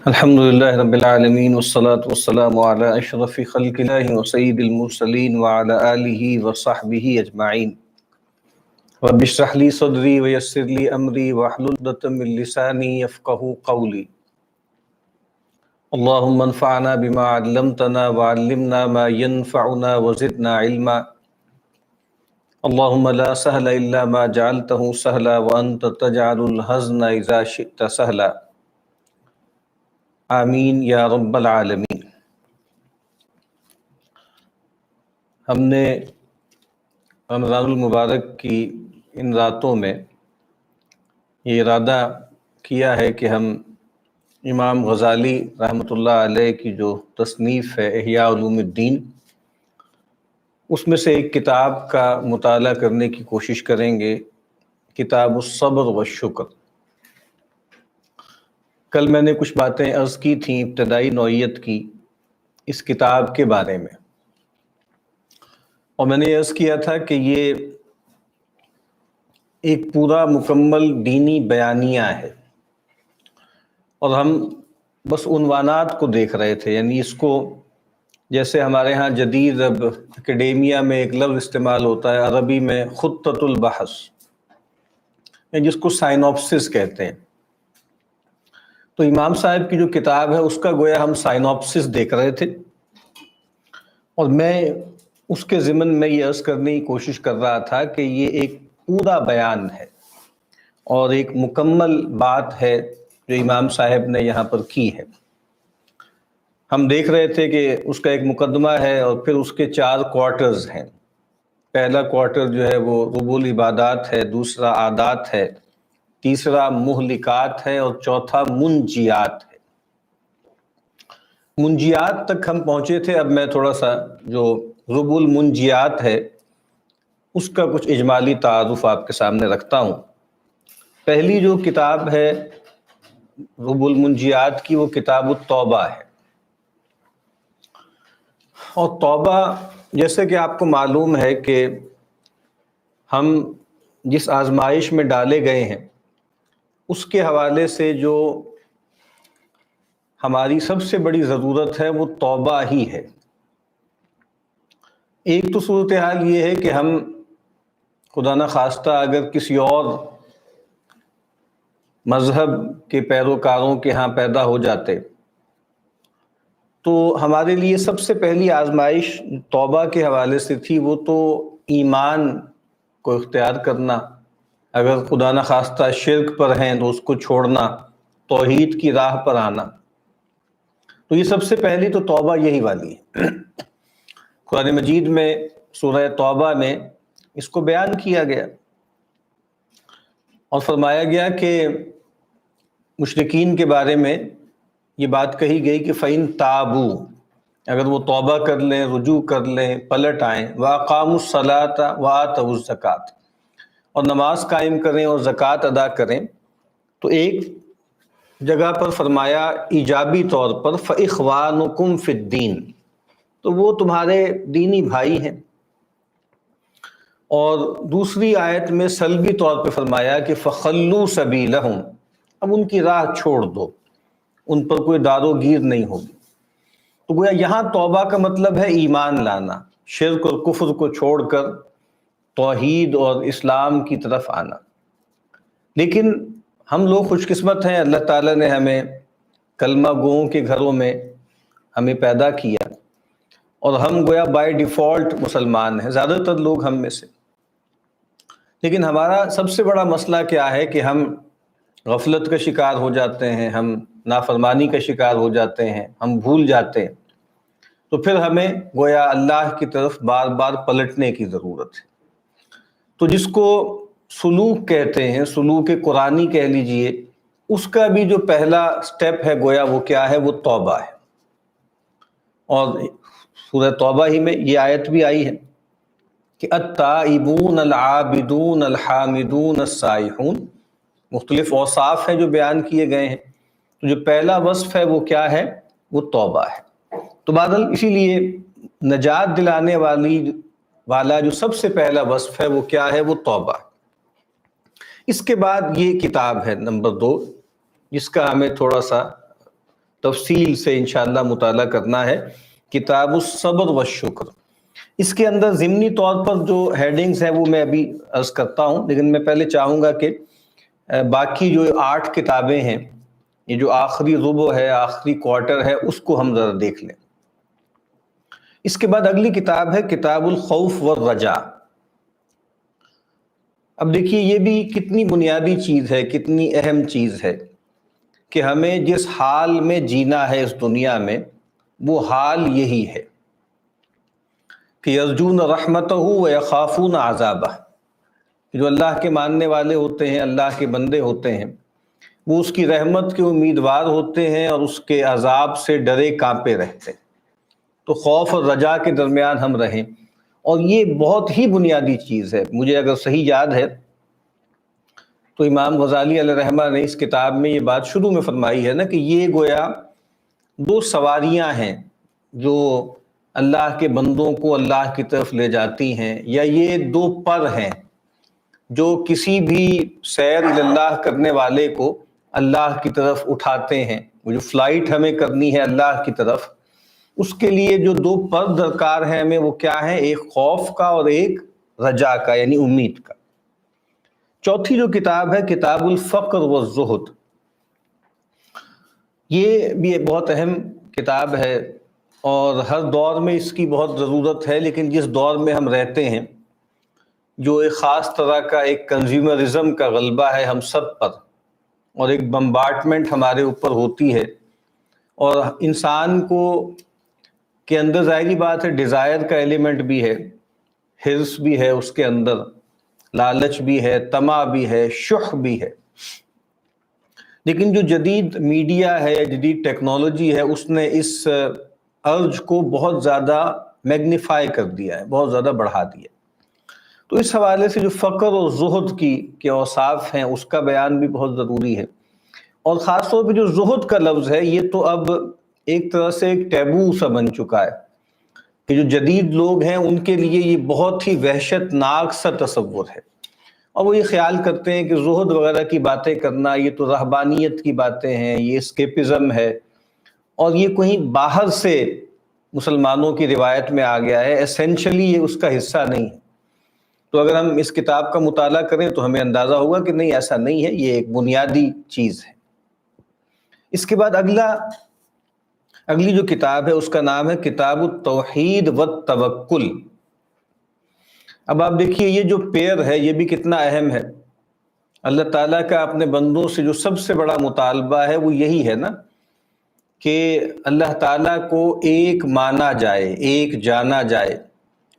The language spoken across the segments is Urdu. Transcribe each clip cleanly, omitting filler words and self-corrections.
الحمد للہ رب العالمین والصلاة والسلام علی اشرف خلق اللہ وسید المرسلین وعلی آلہ وصحبہ اجمعین رب اشرح لی صدری ویسر لی امری واحلل عقدۃ من لسانی یفقہوا قولی اللہم انفعنا بما علمتنا وعلمنا ما ينفعنا وزدنا علما اللہم لا سہل الا ما جعلتہ سہلا وانت تجعل الحزن اذا شئت سہلا آمین یا رب العالمین۔ ہم نے رمضان المبارک کی ان راتوں میں یہ ارادہ کیا ہے کہ ہم امام غزالی رحمۃ اللہ علیہ کی جو تصنیف ہے احیاء علوم الدین، اس میں سے ایک کتاب کا مطالعہ کرنے کی کوشش کریں گے، کتاب الصبر والشکر۔ کل میں نے کچھ باتیں عرض کی تھیں ابتدائی نوعیت کی اس کتاب کے بارے میں، اور میں نے عرض کیا تھا کہ یہ ایک پورا مکمل دینی بیانیہ ہے، اور ہم بس عنوانات کو دیکھ رہے تھے، یعنی اس کو جیسے ہمارے ہاں جدید اب اکیڈیمیا میں ایک لفظ استعمال ہوتا ہے عربی میں خطۃ البحث، جس کو سائنوپسس کہتے ہیں۔ تو امام صاحب کی جو کتاب ہے اس کا گویا ہم سائنوپسس دیکھ رہے تھے، اور میں اس کے ضمن میں یہ عرض کرنے کی کوشش کر رہا تھا کہ یہ ایک پورا بیان ہے اور ایک مکمل بات ہے جو امام صاحب نے یہاں پر کی ہے۔ ہم دیکھ رہے تھے کہ اس کا ایک مقدمہ ہے اور پھر اس کے 4 کوارٹرز ہیں۔ پہلا کوارٹر جو ہے وہ ربع العبادات ہے، دوسرا عادات ہے، تیسرا مہلکات ہے، اور چوتھا منجیات ہے۔ منجیات تک ہم پہنچے تھے، اب میں تھوڑا سا جو ربع المنجیات ہے اس کا کچھ اجمالی تعارف آپ کے سامنے رکھتا ہوں۔ پہلی جو کتاب ہے ربع المنجیات کی وہ کتاب التوبہ ہے، اور توبہ جیسے کہ آپ کو معلوم ہے کہ ہم جس آزمائش میں ڈالے گئے ہیں اس کے حوالے سے جو ہماری سب سے بڑی ضرورت ہے وہ توبہ ہی ہے۔ ایک تو صورتحال یہ ہے کہ ہم خدا نخواستہ اگر کسی اور مذہب کے پیروکاروں کے ہاں پیدا ہو جاتے تو ہمارے لیے سب سے پہلی آزمائش توبہ کے حوالے سے تھی، وہ تو ایمان کو اختیار کرنا، اگر خدا نخواستہ شرک پر ہیں تو اس کو چھوڑنا، توحید کی راہ پر آنا۔ تو یہ سب سے پہلی تو توبہ یہی والی ہے۔ قرآن مجید میں سورہ توبہ میں اس کو بیان کیا گیا اور فرمایا گیا کہ مشرکین کے بارے میں یہ بات کہی گئی کہ فَإِن تَابُوا، اگر وہ توبہ کر لیں، رجوع کر لیں، پلٹ آئیں، وَأَقَامُوا الصَّلَاةَ وَآتَوُا الزَّكَاةَ، اور نماز قائم کریں اور زکوٰۃ ادا کریں، تو ایک جگہ پر فرمایا ایجابی طور پر فَإِخْوَانُكُمْ فِي الدِّينِ، تو وہ تمہارے دینی بھائی ہیں۔ اور دوسری آیت میں سلبی طور پہ فرمایا کہ فَخَلُّوا سَبِيلَهُمْ، اب ان کی راہ چھوڑ دو، ان پر کوئی دار و گیر نہیں ہوگی۔ تو گویا یہاں توبہ کا مطلب ہے ایمان لانا، شرک اور کفر کو چھوڑ کر توحید اور اسلام کی طرف آنا۔ لیکن ہم لوگ خوش قسمت ہیں، اللہ تعالیٰ نے ہمیں کلمہ گوؤں کے گھروں میں ہمیں پیدا کیا، اور ہم گویا بائی ڈیفالٹ مسلمان ہیں، زیادہ تر لوگ ہم میں سے۔ لیکن ہمارا سب سے بڑا مسئلہ کیا ہے کہ ہم غفلت کا شکار ہو جاتے ہیں، ہم نافرمانی کا شکار ہو جاتے ہیں، ہم بھول جاتے ہیں۔ تو پھر ہمیں گویا اللہ کی طرف بار بار پلٹنے کی ضرورت ہے۔ تو جس کو سلوک کہتے ہیں، سلوک قرآنی کہہ لیجئے، اس کا بھی جو پہلا سٹیپ ہے گویا وہ کیا ہے، وہ توبہ ہے۔ اور سورہ توبہ ہی میں یہ آیت بھی آئی ہے کہ التائبون العابدون الحامدون السائحون، مختلف اوصاف ہیں جو بیان کیے گئے ہیں، تو جو پہلا وصف ہے وہ کیا ہے، وہ توبہ ہے۔ تو بہرحال اسی لیے نجات دلانے والا جو سب سے پہلا وصف ہے وہ کیا ہے، وہ توبہ ہے۔ اس کے بعد یہ کتاب ہے نمبر 2، جس کا ہمیں تھوڑا سا تفصیل سے انشاءاللہ مطالعہ کرنا ہے، کتاب الصبر والشکر۔ اس کے اندر ضمنی طور پر جو ہیڈنگز ہیں وہ میں ابھی عرض کرتا ہوں، لیکن میں پہلے چاہوں گا کہ باقی جو 8 کتابیں ہیں، یہ جو آخری ربع ہے، آخری کوارٹر ہے، اس کو ہم ذرا دیکھ لیں۔ اس کے بعد اگلی کتاب ہے کتاب الخوف والرجاء۔ اب دیکھیے یہ بھی کتنی بنیادی چیز ہے، کتنی اہم چیز ہے کہ ہمیں جس حال میں جینا ہے اس دنیا میں، وہ حال یہی ہے کہ یرجون رحمتہ ویخافون عذابہ۔ جو اللہ کے ماننے والے ہوتے ہیں، اللہ کے بندے ہوتے ہیں، وہ اس کی رحمت کے امیدوار ہوتے ہیں اور اس کے عذاب سے ڈرے کانپے رہتے ہیں۔ تو خوف اور رجا کے درمیان ہم رہیں، اور یہ بہت ہی بنیادی چیز ہے۔ مجھے اگر صحیح یاد ہے تو امام غزالی علیہ رحمہ نے اس کتاب میں یہ بات شروع میں فرمائی ہے نا کہ یہ گویا 2 سواریاں ہیں جو اللہ کے بندوں کو اللہ کی طرف لے جاتی ہیں، یا یہ 2 پر ہیں جو کسی بھی سیر اللہ کرنے والے کو اللہ کی طرف اٹھاتے ہیں۔ وہ جو فلائٹ ہمیں کرنی ہے اللہ کی طرف، اس کے لیے جو 2 پر درکار ہیں ہمیں، وہ کیا ہیں؟ ایک خوف کا اور ایک رجا کا، یعنی امید کا۔ چوتھی جو کتاب ہے کتاب الفقر والزہد، یہ بھی ایک بہت اہم کتاب ہے اور ہر دور میں اس کی بہت ضرورت ہے، لیکن جس دور میں ہم رہتے ہیں، جو ایک خاص طرح کا ایک کنزیومرزم کا غلبہ ہے ہم سب پر، اور ایک بمبارٹمنٹ ہمارے اوپر ہوتی ہے، اور انسان کو کے اندر ظاہری بات ہے ڈیزائر کا ایلیمنٹ بھی ہے، حرص بھی ہے اس کے اندر، لالچ بھی ہے، طمع بھی ہے، شح بھی ہے۔ لیکن جو جدید میڈیا ہے، جدید ٹیکنالوجی ہے، اس نے اس ارج کو بہت زیادہ میگنیفائی کر دیا ہے، بہت زیادہ بڑھا دیا۔ تو اس حوالے سے جو فقر اور زہد کے اوصاف ہیں اس کا بیان بھی بہت ضروری ہے، اور خاص طور پہ جو زہد کا لفظ ہے یہ تو اب ایک طرح سے ایک ٹیبو سا بن چکا ہے کہ جو جدید لوگ ہیں ان کے لیے یہ بہت ہی وحشت ناک سا تصور ہے، اور وہ یہ خیال کرتے ہیں کہ زہد وغیرہ کی باتیں کرنا یہ تو رہبانیت کی باتیں ہیں، یہ اسکیپزم ہے، اور یہ کہیں باہر سے مسلمانوں کی روایت میں آ گیا ہے، ایسینشلی یہ اس کا حصہ نہیں ہے۔ تو اگر ہم اس کتاب کا مطالعہ کریں تو ہمیں اندازہ ہوگا کہ نہیں، ایسا نہیں ہے، یہ ایک بنیادی چیز ہے۔ اس کے بعد اگلی جو کتاب ہے اس کا نام ہے کتاب التوحید والتوکل۔ اب آپ دیکھیے یہ جو پیر ہے یہ بھی کتنا اہم ہے۔ اللہ تعالیٰ کا اپنے بندوں سے جو سب سے بڑا مطالبہ ہے وہ یہی ہے نا کہ اللہ تعالیٰ کو ایک مانا جائے، ایک جانا جائے،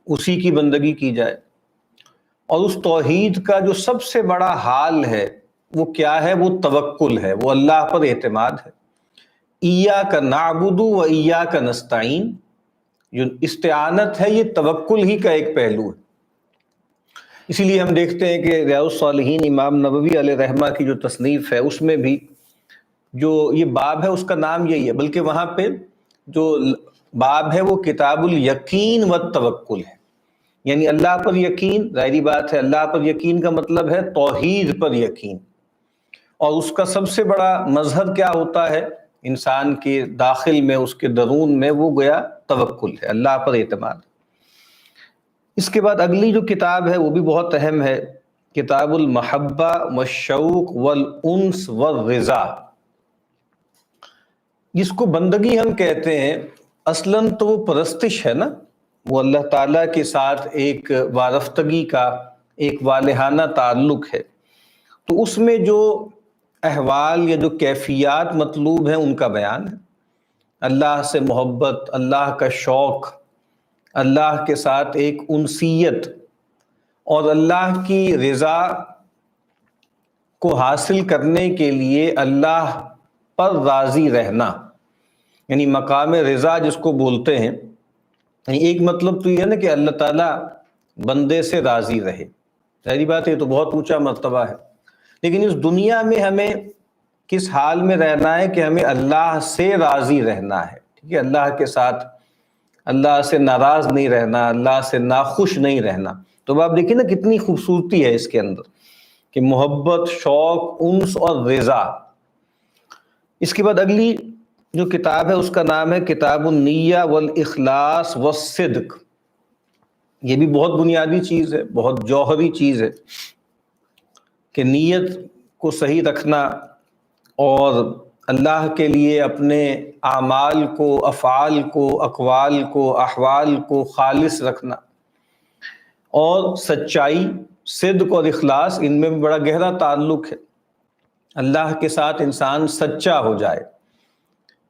اسی کی بندگی کی جائے، اور اس توحید کا جو سب سے بڑا حال ہے وہ کیا ہے؟ وہ توکل ہے، وہ اللہ پر اعتماد ہے۔ ایاک نعبد و ایاک نستعین، جو استعانت ہے یہ توکل ہی کا ایک پہلو ہے۔ اسی لیے ہم دیکھتے ہیں کہ ریاض الصالحین امام نووی علیہ رحمہ کی جو تصنیف ہے اس میں بھی جو یہ باب ہے اس کا نام یہی ہے، بلکہ وہاں پہ جو باب ہے وہ کتاب الیقین والتوکل ہے، یعنی اللہ پر یقین۔ ظاہری بات ہے اللہ پر یقین کا مطلب ہے توحید پر یقین، اور اس کا سب سے بڑا مظہر کیا ہوتا ہے انسان کے داخل میں، اس کے درون میں؟ وہ گویا توکل ہے، اللہ پر اعتماد۔ اس کے بعد اگلی جو کتاب ہے وہ بھی بہت اہم ہے، کتاب المحبہ والشوق والانس والرضا، جس کو بندگی ہم کہتے ہیں، اصلاً تو وہ پرستش ہے نا، وہ اللہ تعالیٰ کے ساتھ ایک وارفتگی کا ایک والہانہ تعلق ہے۔ تو اس میں جو احوال یا جو کیفیات مطلوب ہیں ان کا بیان ہے، اللہ سے محبت، اللہ کا شوق، اللہ کے ساتھ ایک انسیت، اور اللہ کی رضا کو حاصل کرنے کے لیے اللہ پر راضی رہنا، یعنی مقام رضا جس کو بولتے ہیں۔ ایک مطلب تو یہ ہے نا کہ اللہ تعالیٰ بندے سے راضی رہے، ظاہری بات ہے یہ تو بہت اونچا مرتبہ ہے، لیکن اس دنیا میں ہمیں کس حال میں رہنا ہے کہ ہمیں اللہ سے راضی رہنا ہے، ٹھیک ہے، اللہ کے ساتھ، اللہ سے ناراض نہیں رہنا، اللہ سے ناخوش نہیں رہنا۔ تو آپ دیکھیں نا کتنی خوبصورتی ہے اس کے اندر کہ محبت، شوق، انس اور رضا۔ اس کے بعد اگلی جو کتاب ہے اس کا نام ہے کتاب النیہ والاخلاص والصدق. یہ بھی بہت بنیادی چیز ہے، بہت جوہری چیز ہے کہ نیت کو صحیح رکھنا اور اللہ کے لیے اپنے اعمال کو، افعال کو، اقوال کو، احوال کو خالص رکھنا، اور سچائی، صدق اور اخلاص، ان میں بھی بڑا گہرا تعلق ہے. اللہ کے ساتھ انسان سچا ہو جائے.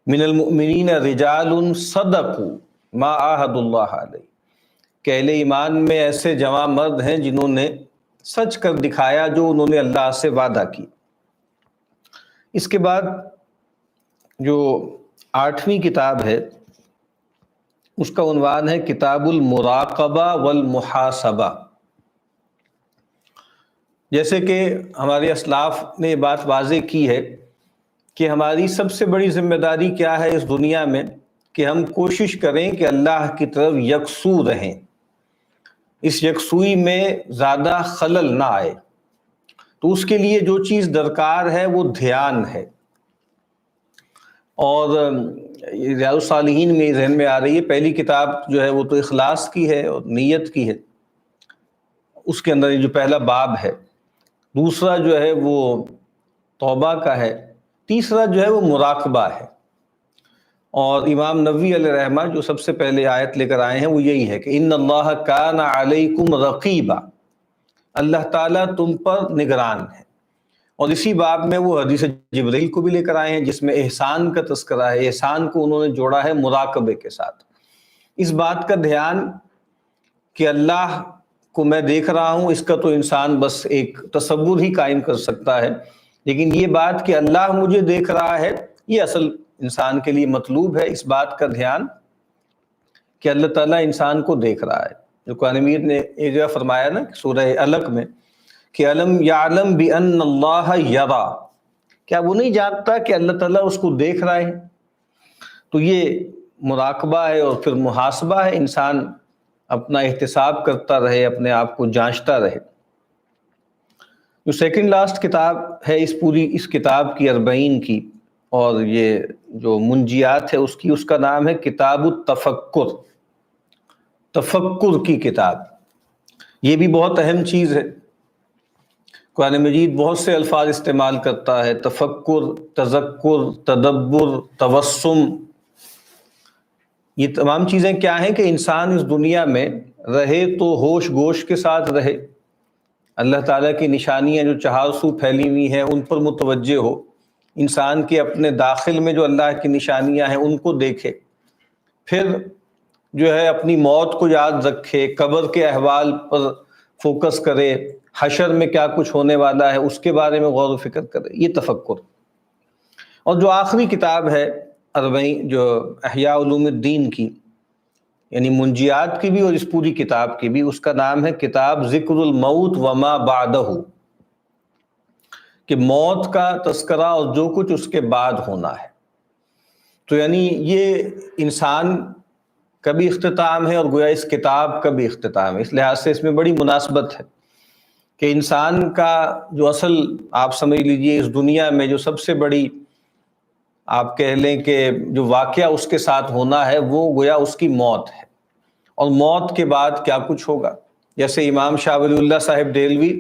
من المؤمنین رجال صدقوا ما عاہدوا اللہ علیہ، کہ اہل ایمان میں ایسے جوان مرد ہیں جنہوں نے سچ کر دکھایا جو انہوں نے اللہ سے وعدہ کی. اس کے بعد جو 8ویں کتاب ہے اس کا عنوان ہے کتاب المراقبہ والمحاسبہ. جیسے کہ ہمارے اسلاف نے یہ بات واضح کی ہے کہ ہماری سب سے بڑی ذمہ داری کیا ہے اس دنیا میں، کہ ہم کوشش کریں کہ اللہ کی طرف یکسو رہیں، اس یکسوئی میں زیادہ خلل نہ آئے. تو اس کے لیے جو چیز درکار ہے وہ دھیان ہے. اور ریاض الصالحین میں ذہن میں آ رہی ہے، پہلی کتاب جو ہے وہ تو اخلاص کی ہے اور نیت کی ہے، اس کے اندر یہ جو پہلا باب ہے. دوسرا جو ہے وہ توبہ کا ہے. تیسرا جو ہے وہ مراقبہ ہے. اور امام نووی علیہ رحمہ جو سب سے پہلے آیت لے کر آئے ہیں وہ یہی ہے کہ ان اللہ کان علیکم رقیبا، اللہ تعالیٰ تم پر نگران ہے. اور اسی باب میں وہ حدیث جبرائیل کو بھی لے کر آئے ہیں جس میں احسان کا تذکرہ ہے. احسان کو انہوں نے جوڑا ہے مراقبے کے ساتھ. اس بات کا دھیان کہ اللہ کو میں دیکھ رہا ہوں، اس کا تو انسان بس ایک تصور ہی قائم کر سکتا ہے، لیکن یہ بات کہ اللہ مجھے دیکھ رہا ہے یہ اصل انسان کے لیے مطلوب ہے. اس بات کا دھیان کہ اللہ تعالیٰ انسان کو دیکھ رہا ہے. جو قرآن مجید نے ایک جگہ فرمایا نا سورہ علق میں کہ الم یعلم بان اللہ یرا، کیا وہ نہیں جانتا کہ اللہ تعالیٰ اس کو دیکھ رہا ہے. تو یہ مراقبہ ہے اور پھر محاسبہ ہے، انسان اپنا احتساب کرتا رہے، اپنے آپ کو جانچتا رہے. جو سیکنڈ لاسٹ کتاب ہے اس کتاب کی 40 کی، اور یہ جو منجیات ہے اس کا نام ہے کتاب التفکر، تفکر کی کتاب. یہ بھی بہت اہم چیز ہے. قرآن مجید بہت سے الفاظ استعمال کرتا ہے، تفکر، تذکر، تدبر، توسم. یہ تمام چیزیں کیا ہیں کہ انسان اس دنیا میں رہے تو ہوش گوش کے ساتھ رہے، اللہ تعالیٰ کی نشانیاں جو چہار سو پھیلی ہوئی ہیں ان پر متوجہ ہو، انسان کے اپنے داخل میں جو اللہ کی نشانیاں ہیں ان کو دیکھے، پھر جو ہے اپنی موت کو یاد رکھے، قبر کے احوال پر فوکس کرے، حشر میں کیا کچھ ہونے والا ہے اس کے بارے میں غور و فکر کرے. یہ تفکر. اور جو آخری کتاب ہے 40 جو احیاء علوم الدین کی، یعنی منجیات کی بھی اور اس پوری کتاب کی بھی، اس کا نام ہے کتاب ذکر الموت وما بعدہ، کہ موت کا تذکرہ اور جو کچھ اس کے بعد ہونا ہے. تو یعنی یہ انسان کا بھی اختتام ہے اور گویا اس کتاب کا بھی اختتام ہے. اس لحاظ سے اس میں بڑی مناسبت ہے کہ انسان کا جو اصل آپ سمجھ لیجئے اس دنیا میں جو سب سے بڑی آپ کہہ لیں کہ جو واقعہ اس کے ساتھ ہونا ہے وہ گویا اس کی موت ہے. اور موت کے بعد کیا کچھ ہوگا، جیسے امام شاہ ولی اللہ صاحب دہلوی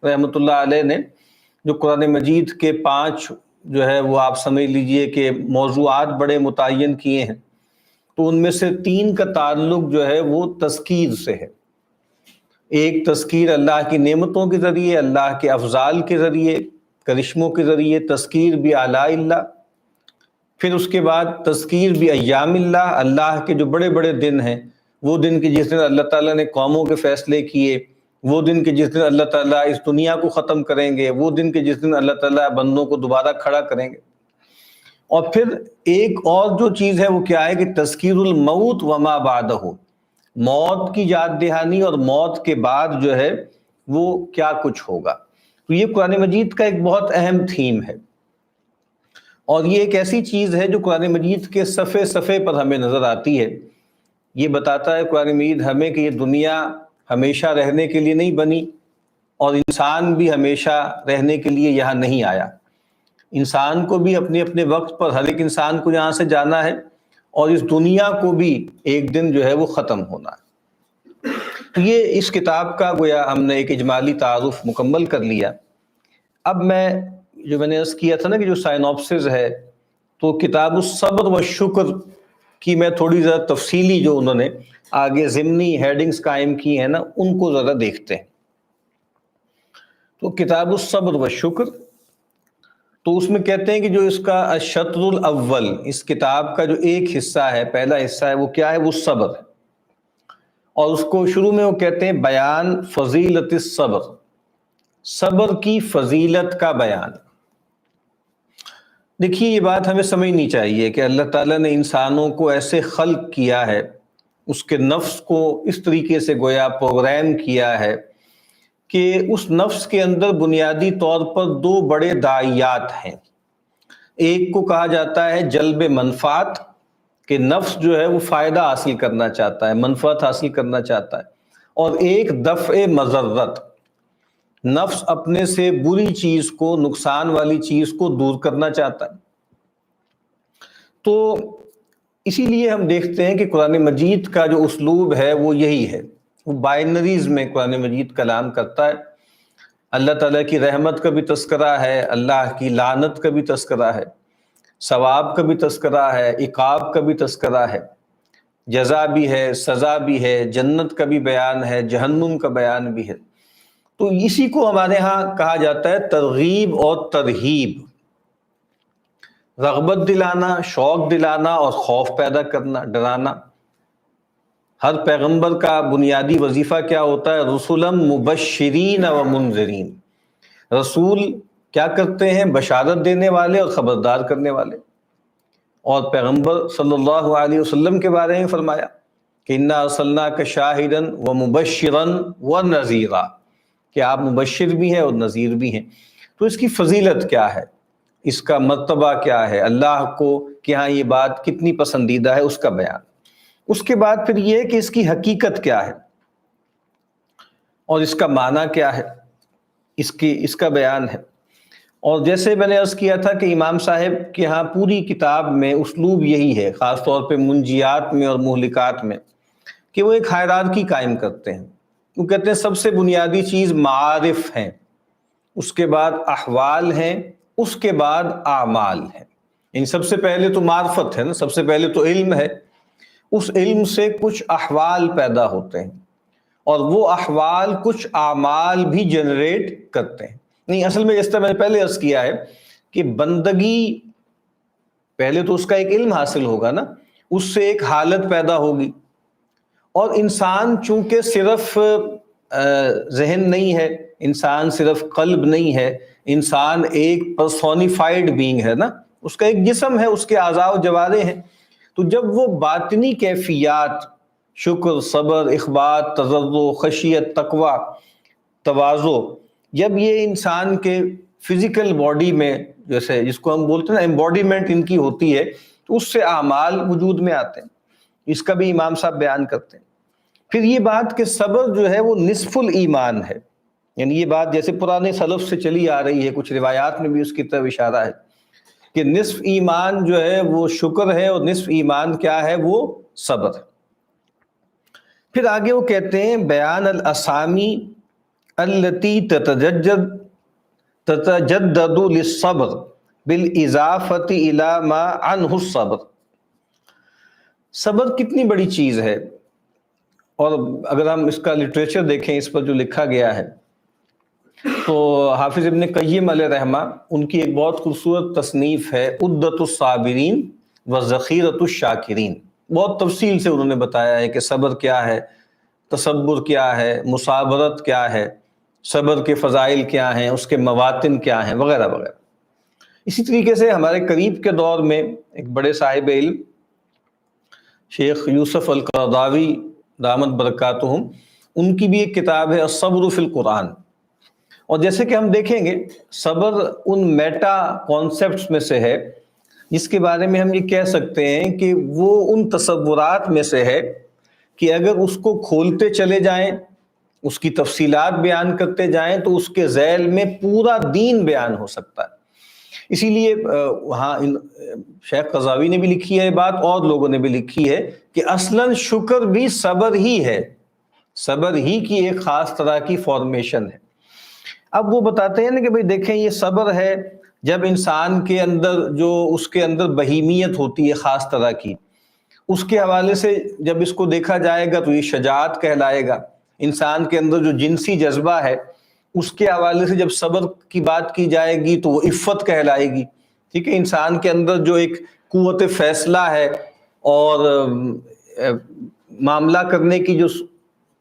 رحمۃ اللہ علیہ نے جو قرآن مجید کے 5 جو ہے وہ آپ سمجھ لیجئے کہ موضوعات بڑے متعین کیے ہیں، تو ان میں سے 3 کا تعلق جو ہے وہ تذکیر سے ہے. ایک تذکیر اللہ کی نعمتوں کے ذریعے، اللہ کے افضال کے ذریعے، کرشموں کے ذریعے، تذکیر بھی آلاء اللہ. پھر اس کے بعد تذکیر بھی ایام اللہ، اللہ کے جو بڑے بڑے دن ہیں، وہ دن کے جس دن اللہ تعالیٰ نے قوموں کے فیصلے کیے، وہ دن کے جس دن اللہ تعالیٰ اس دنیا کو ختم کریں گے، وہ دن کے جس دن اللہ تعالیٰ بندوں کو دوبارہ کھڑا کریں گے. اور پھر ایک اور جو چیز ہے وہ کیا ہے کہ تذکیر الموت وما بعدہ، موت کی یاد دہانی اور موت کے بعد جو ہے وہ کیا کچھ ہوگا. تو یہ قرآن مجید کا ایک بہت اہم تھیم ہے، اور یہ ایک ایسی چیز ہے جو قرآن مجید کے صفحے صفحے پر ہمیں نظر آتی ہے. یہ بتاتا ہے قرآن مجید ہمیں کہ یہ دنیا ہمیشہ رہنے کے لیے نہیں بنی، اور انسان بھی ہمیشہ رہنے کے لیے یہاں نہیں آیا. انسان کو بھی اپنے اپنے وقت پر، ہر ایک انسان کو یہاں سے جانا ہے، اور اس دنیا کو بھی ایک دن جو ہے وہ ختم ہونا ہے۔ تو یہ اس کتاب کا گویا ہم نے ایک اجمالی تعارف مکمل کر لیا۔ اب میں نے عرض کیا تھا نا کہ جو سائنوپسز ہے، تو کتاب الصبر والشکر کی میں تھوڑی ذرا تفصیلی جو انہوں نے آگے ضمنی ہیڈنگز قائم کی ہیں نا، ان کو ذرا دیکھتے ہیں۔ تو کتاب الصبر والشکر، تو اس میں کہتے ہیں کہ جو اس کا الشطر الاول، اس کتاب کا جو ایک حصہ ہے، پہلا حصہ ہے، وہ کیا ہے؟ وہ صبر ہے۔ اور اس کو شروع میں وہ کہتے ہیں بیان فضیلت الصبر، صبر کی فضیلت کا بیان۔ دیکھیے یہ بات ہمیں سمجھنی چاہیے کہ اللہ تعالیٰ نے انسانوں کو ایسے خلق کیا ہے، اس کے نفس کو اس طریقے سے گویا پروگرام کیا ہے کہ اس نفس کے اندر بنیادی طور پر دو بڑے داعیات ہیں۔ ایک کو کہا جاتا ہے جلب منفعت، کہ نفس جو ہے وہ فائدہ حاصل کرنا چاہتا ہے، منفعت حاصل کرنا چاہتا ہے، اور ایک دفع مضرت، نفس اپنے سے بری چیز کو، نقصان والی چیز کو دور کرنا چاہتا ہے۔ تو اسی لیے ہم دیکھتے ہیں کہ قرآن مجید کا جو اسلوب ہے وہ یہی ہے، وہ بائنریز میں قرآن مجید کلام کرتا ہے۔ اللہ تعالیٰ کی رحمت کا بھی تذکرہ ہے، اللہ کی لعنت کا بھی تذکرہ ہے، ثواب کا بھی تذکرہ ہے، عقاب کا بھی تذکرہ ہے، جزا بھی ہے، سزا بھی ہے، جنت کا بھی بیان ہے، جہنم کا بیان بھی ہے۔ تو اسی کو ہمارے ہاں کہا جاتا ہے ترغیب اور ترہیب، رغبت دلانا، شوق دلانا، اور خوف پیدا کرنا، ڈرانا۔ ہر پیغمبر کا بنیادی وظیفہ کیا ہوتا ہے؟ رسولا مبشرین و منذرین، رسول کیا کرتے ہیں؟ بشارت دینے والے اور خبردار کرنے والے۔ اور پیغمبر صلی اللہ علیہ وسلم کے بارے میں فرمایا کہ انا ارسلناک شاہدا و مبشرا و نذیرا، کہ آپ مبشر بھی ہیں اور نذیر بھی ہیں۔ تو اس کی فضیلت کیا ہے، اس کا مرتبہ کیا ہے، اللہ کو کہ ہاں یہ بات کتنی پسندیدہ ہے، اس کا بیان۔ اس کے بعد پھر یہ کہ اس کی حقیقت کیا ہے اور اس کا معنی کیا ہے، اس کا بیان ہے۔ اور جیسے میں نے عرض کیا تھا کہ امام صاحب کے ہاں پوری کتاب میں اسلوب یہی ہے، خاص طور پہ منجیات میں اور مہلکات میں، کہ وہ ایک ہائرارکی قائم کرتے ہیں۔ وہ کہتے ہیں سب سے بنیادی چیز معارف ہیں، اس کے بعد احوال ہیں، اس کے بعد اعمال ہیں۔ یعنی سب سے پہلے تو معرفت ہے نا، سب سے پہلے تو علم ہے، اس علم سے کچھ احوال پیدا ہوتے ہیں، اور وہ احوال کچھ اعمال بھی جنریٹ کرتے ہیں۔ نہیں، اصل میں جس طرح میں نے پہلے عرض کیا ہے کہ بندگی پہلے تو اس کا ایک علم حاصل ہوگا نا، اس سے ایک حالت پیدا ہوگی، اور انسان چونکہ صرف ذہن نہیں ہے، انسان صرف قلب نہیں ہے، انسان ایک پرسونیفائڈ بینگ ہے نا، اس کا ایک جسم ہے، اس کے اعضاء و جوارح ہیں۔ تو جب وہ باطنی کیفیات، شکر، صبر، اخبات، تضرع، خشیت، تقوی، تواضع، جب یہ انسان کے فزیکل باڈی میں، جیسے جس کو ہم بولتے ہیں نا ایمبوڈیمنٹ ان کی ہوتی ہے، تو اس سے اعمال وجود میں آتے ہیں۔ اس کا بھی امام صاحب بیان کرتے ہیں۔ پھر یہ بات کہ صبر جو ہے وہ نصف الایمان ہے، یعنی یہ بات جیسے پرانے سلف سے چلی آ رہی ہے، کچھ روایات میں بھی اس کی طرف اشارہ ہے کہ نصف ایمان جو ہے وہ شکر ہے، اور نصف ایمان کیا ہے؟ وہ صبر ہے۔ پھر آگے وہ کہتے ہیں بیان الاسامی التی تتجدد للصبر بالاضافۃ الی ما عنہ الصبر۔ صبر کتنی بڑی چیز ہے، اور اگر ہم اس کا لٹریچر دیکھیں، اس پر جو لکھا گیا ہے، تو حافظ ابن قیم علیہ رحمہ ان کی ایک بہت خوبصورت تصنیف ہے عدۃ الصابرین و ذخیرۃ الشاکرین۔ بہت تفصیل سے انہوں نے بتایا ہے کہ صبر کیا ہے، تصبر کیا ہے، مصابرت کیا ہے، صبر کے فضائل کیا ہیں، اس کے مواطن کیا ہیں، وغیرہ وغیرہ۔ اسی طریقے سے ہمارے قریب کے دور میں ایک بڑے صاحب علم شیخ یوسف القرضاوی دامت برکاتہم، ان کی بھی ایک کتاب ہے الصبر فی القرآن۔ اور جیسے کہ ہم دیکھیں گے، صبر ان میٹا کانسیپٹس میں سے ہے جس کے بارے میں ہم یہ کہہ سکتے ہیں کہ وہ ان تصورات میں سے ہے کہ اگر اس کو کھولتے چلے جائیں، اس کی تفصیلات بیان کرتے جائیں، تو اس کے ذیل میں پورا دین بیان ہو سکتا ہے۔ اسی لیے وہاں شیخ قضاوی نے بھی لکھی ہے بات، اور لوگوں نے بھی لکھی ہے کہ اصلاً شکر بھی صبر ہی ہے، صبر ہی کی ایک خاص طرح کی فارمیشن ہے۔ اب وہ بتاتے ہیں نا کہ بھئی دیکھیں یہ صبر ہے جب انسان کے اندر جو اس کے اندر بہیمیت ہوتی ہے خاص طرح کی، اس کے حوالے سے جب اس کو دیکھا جائے گا تو یہ شجاعت کہلائے گا۔ انسان کے اندر جو جنسی جذبہ ہے اس کے حوالے سے جب صبر کی بات کی جائے گی تو وہ عفت کہلائے گی، ٹھیک ہے۔ انسان کے اندر جو ایک قوت فیصلہ ہے اور معاملہ کرنے کی جو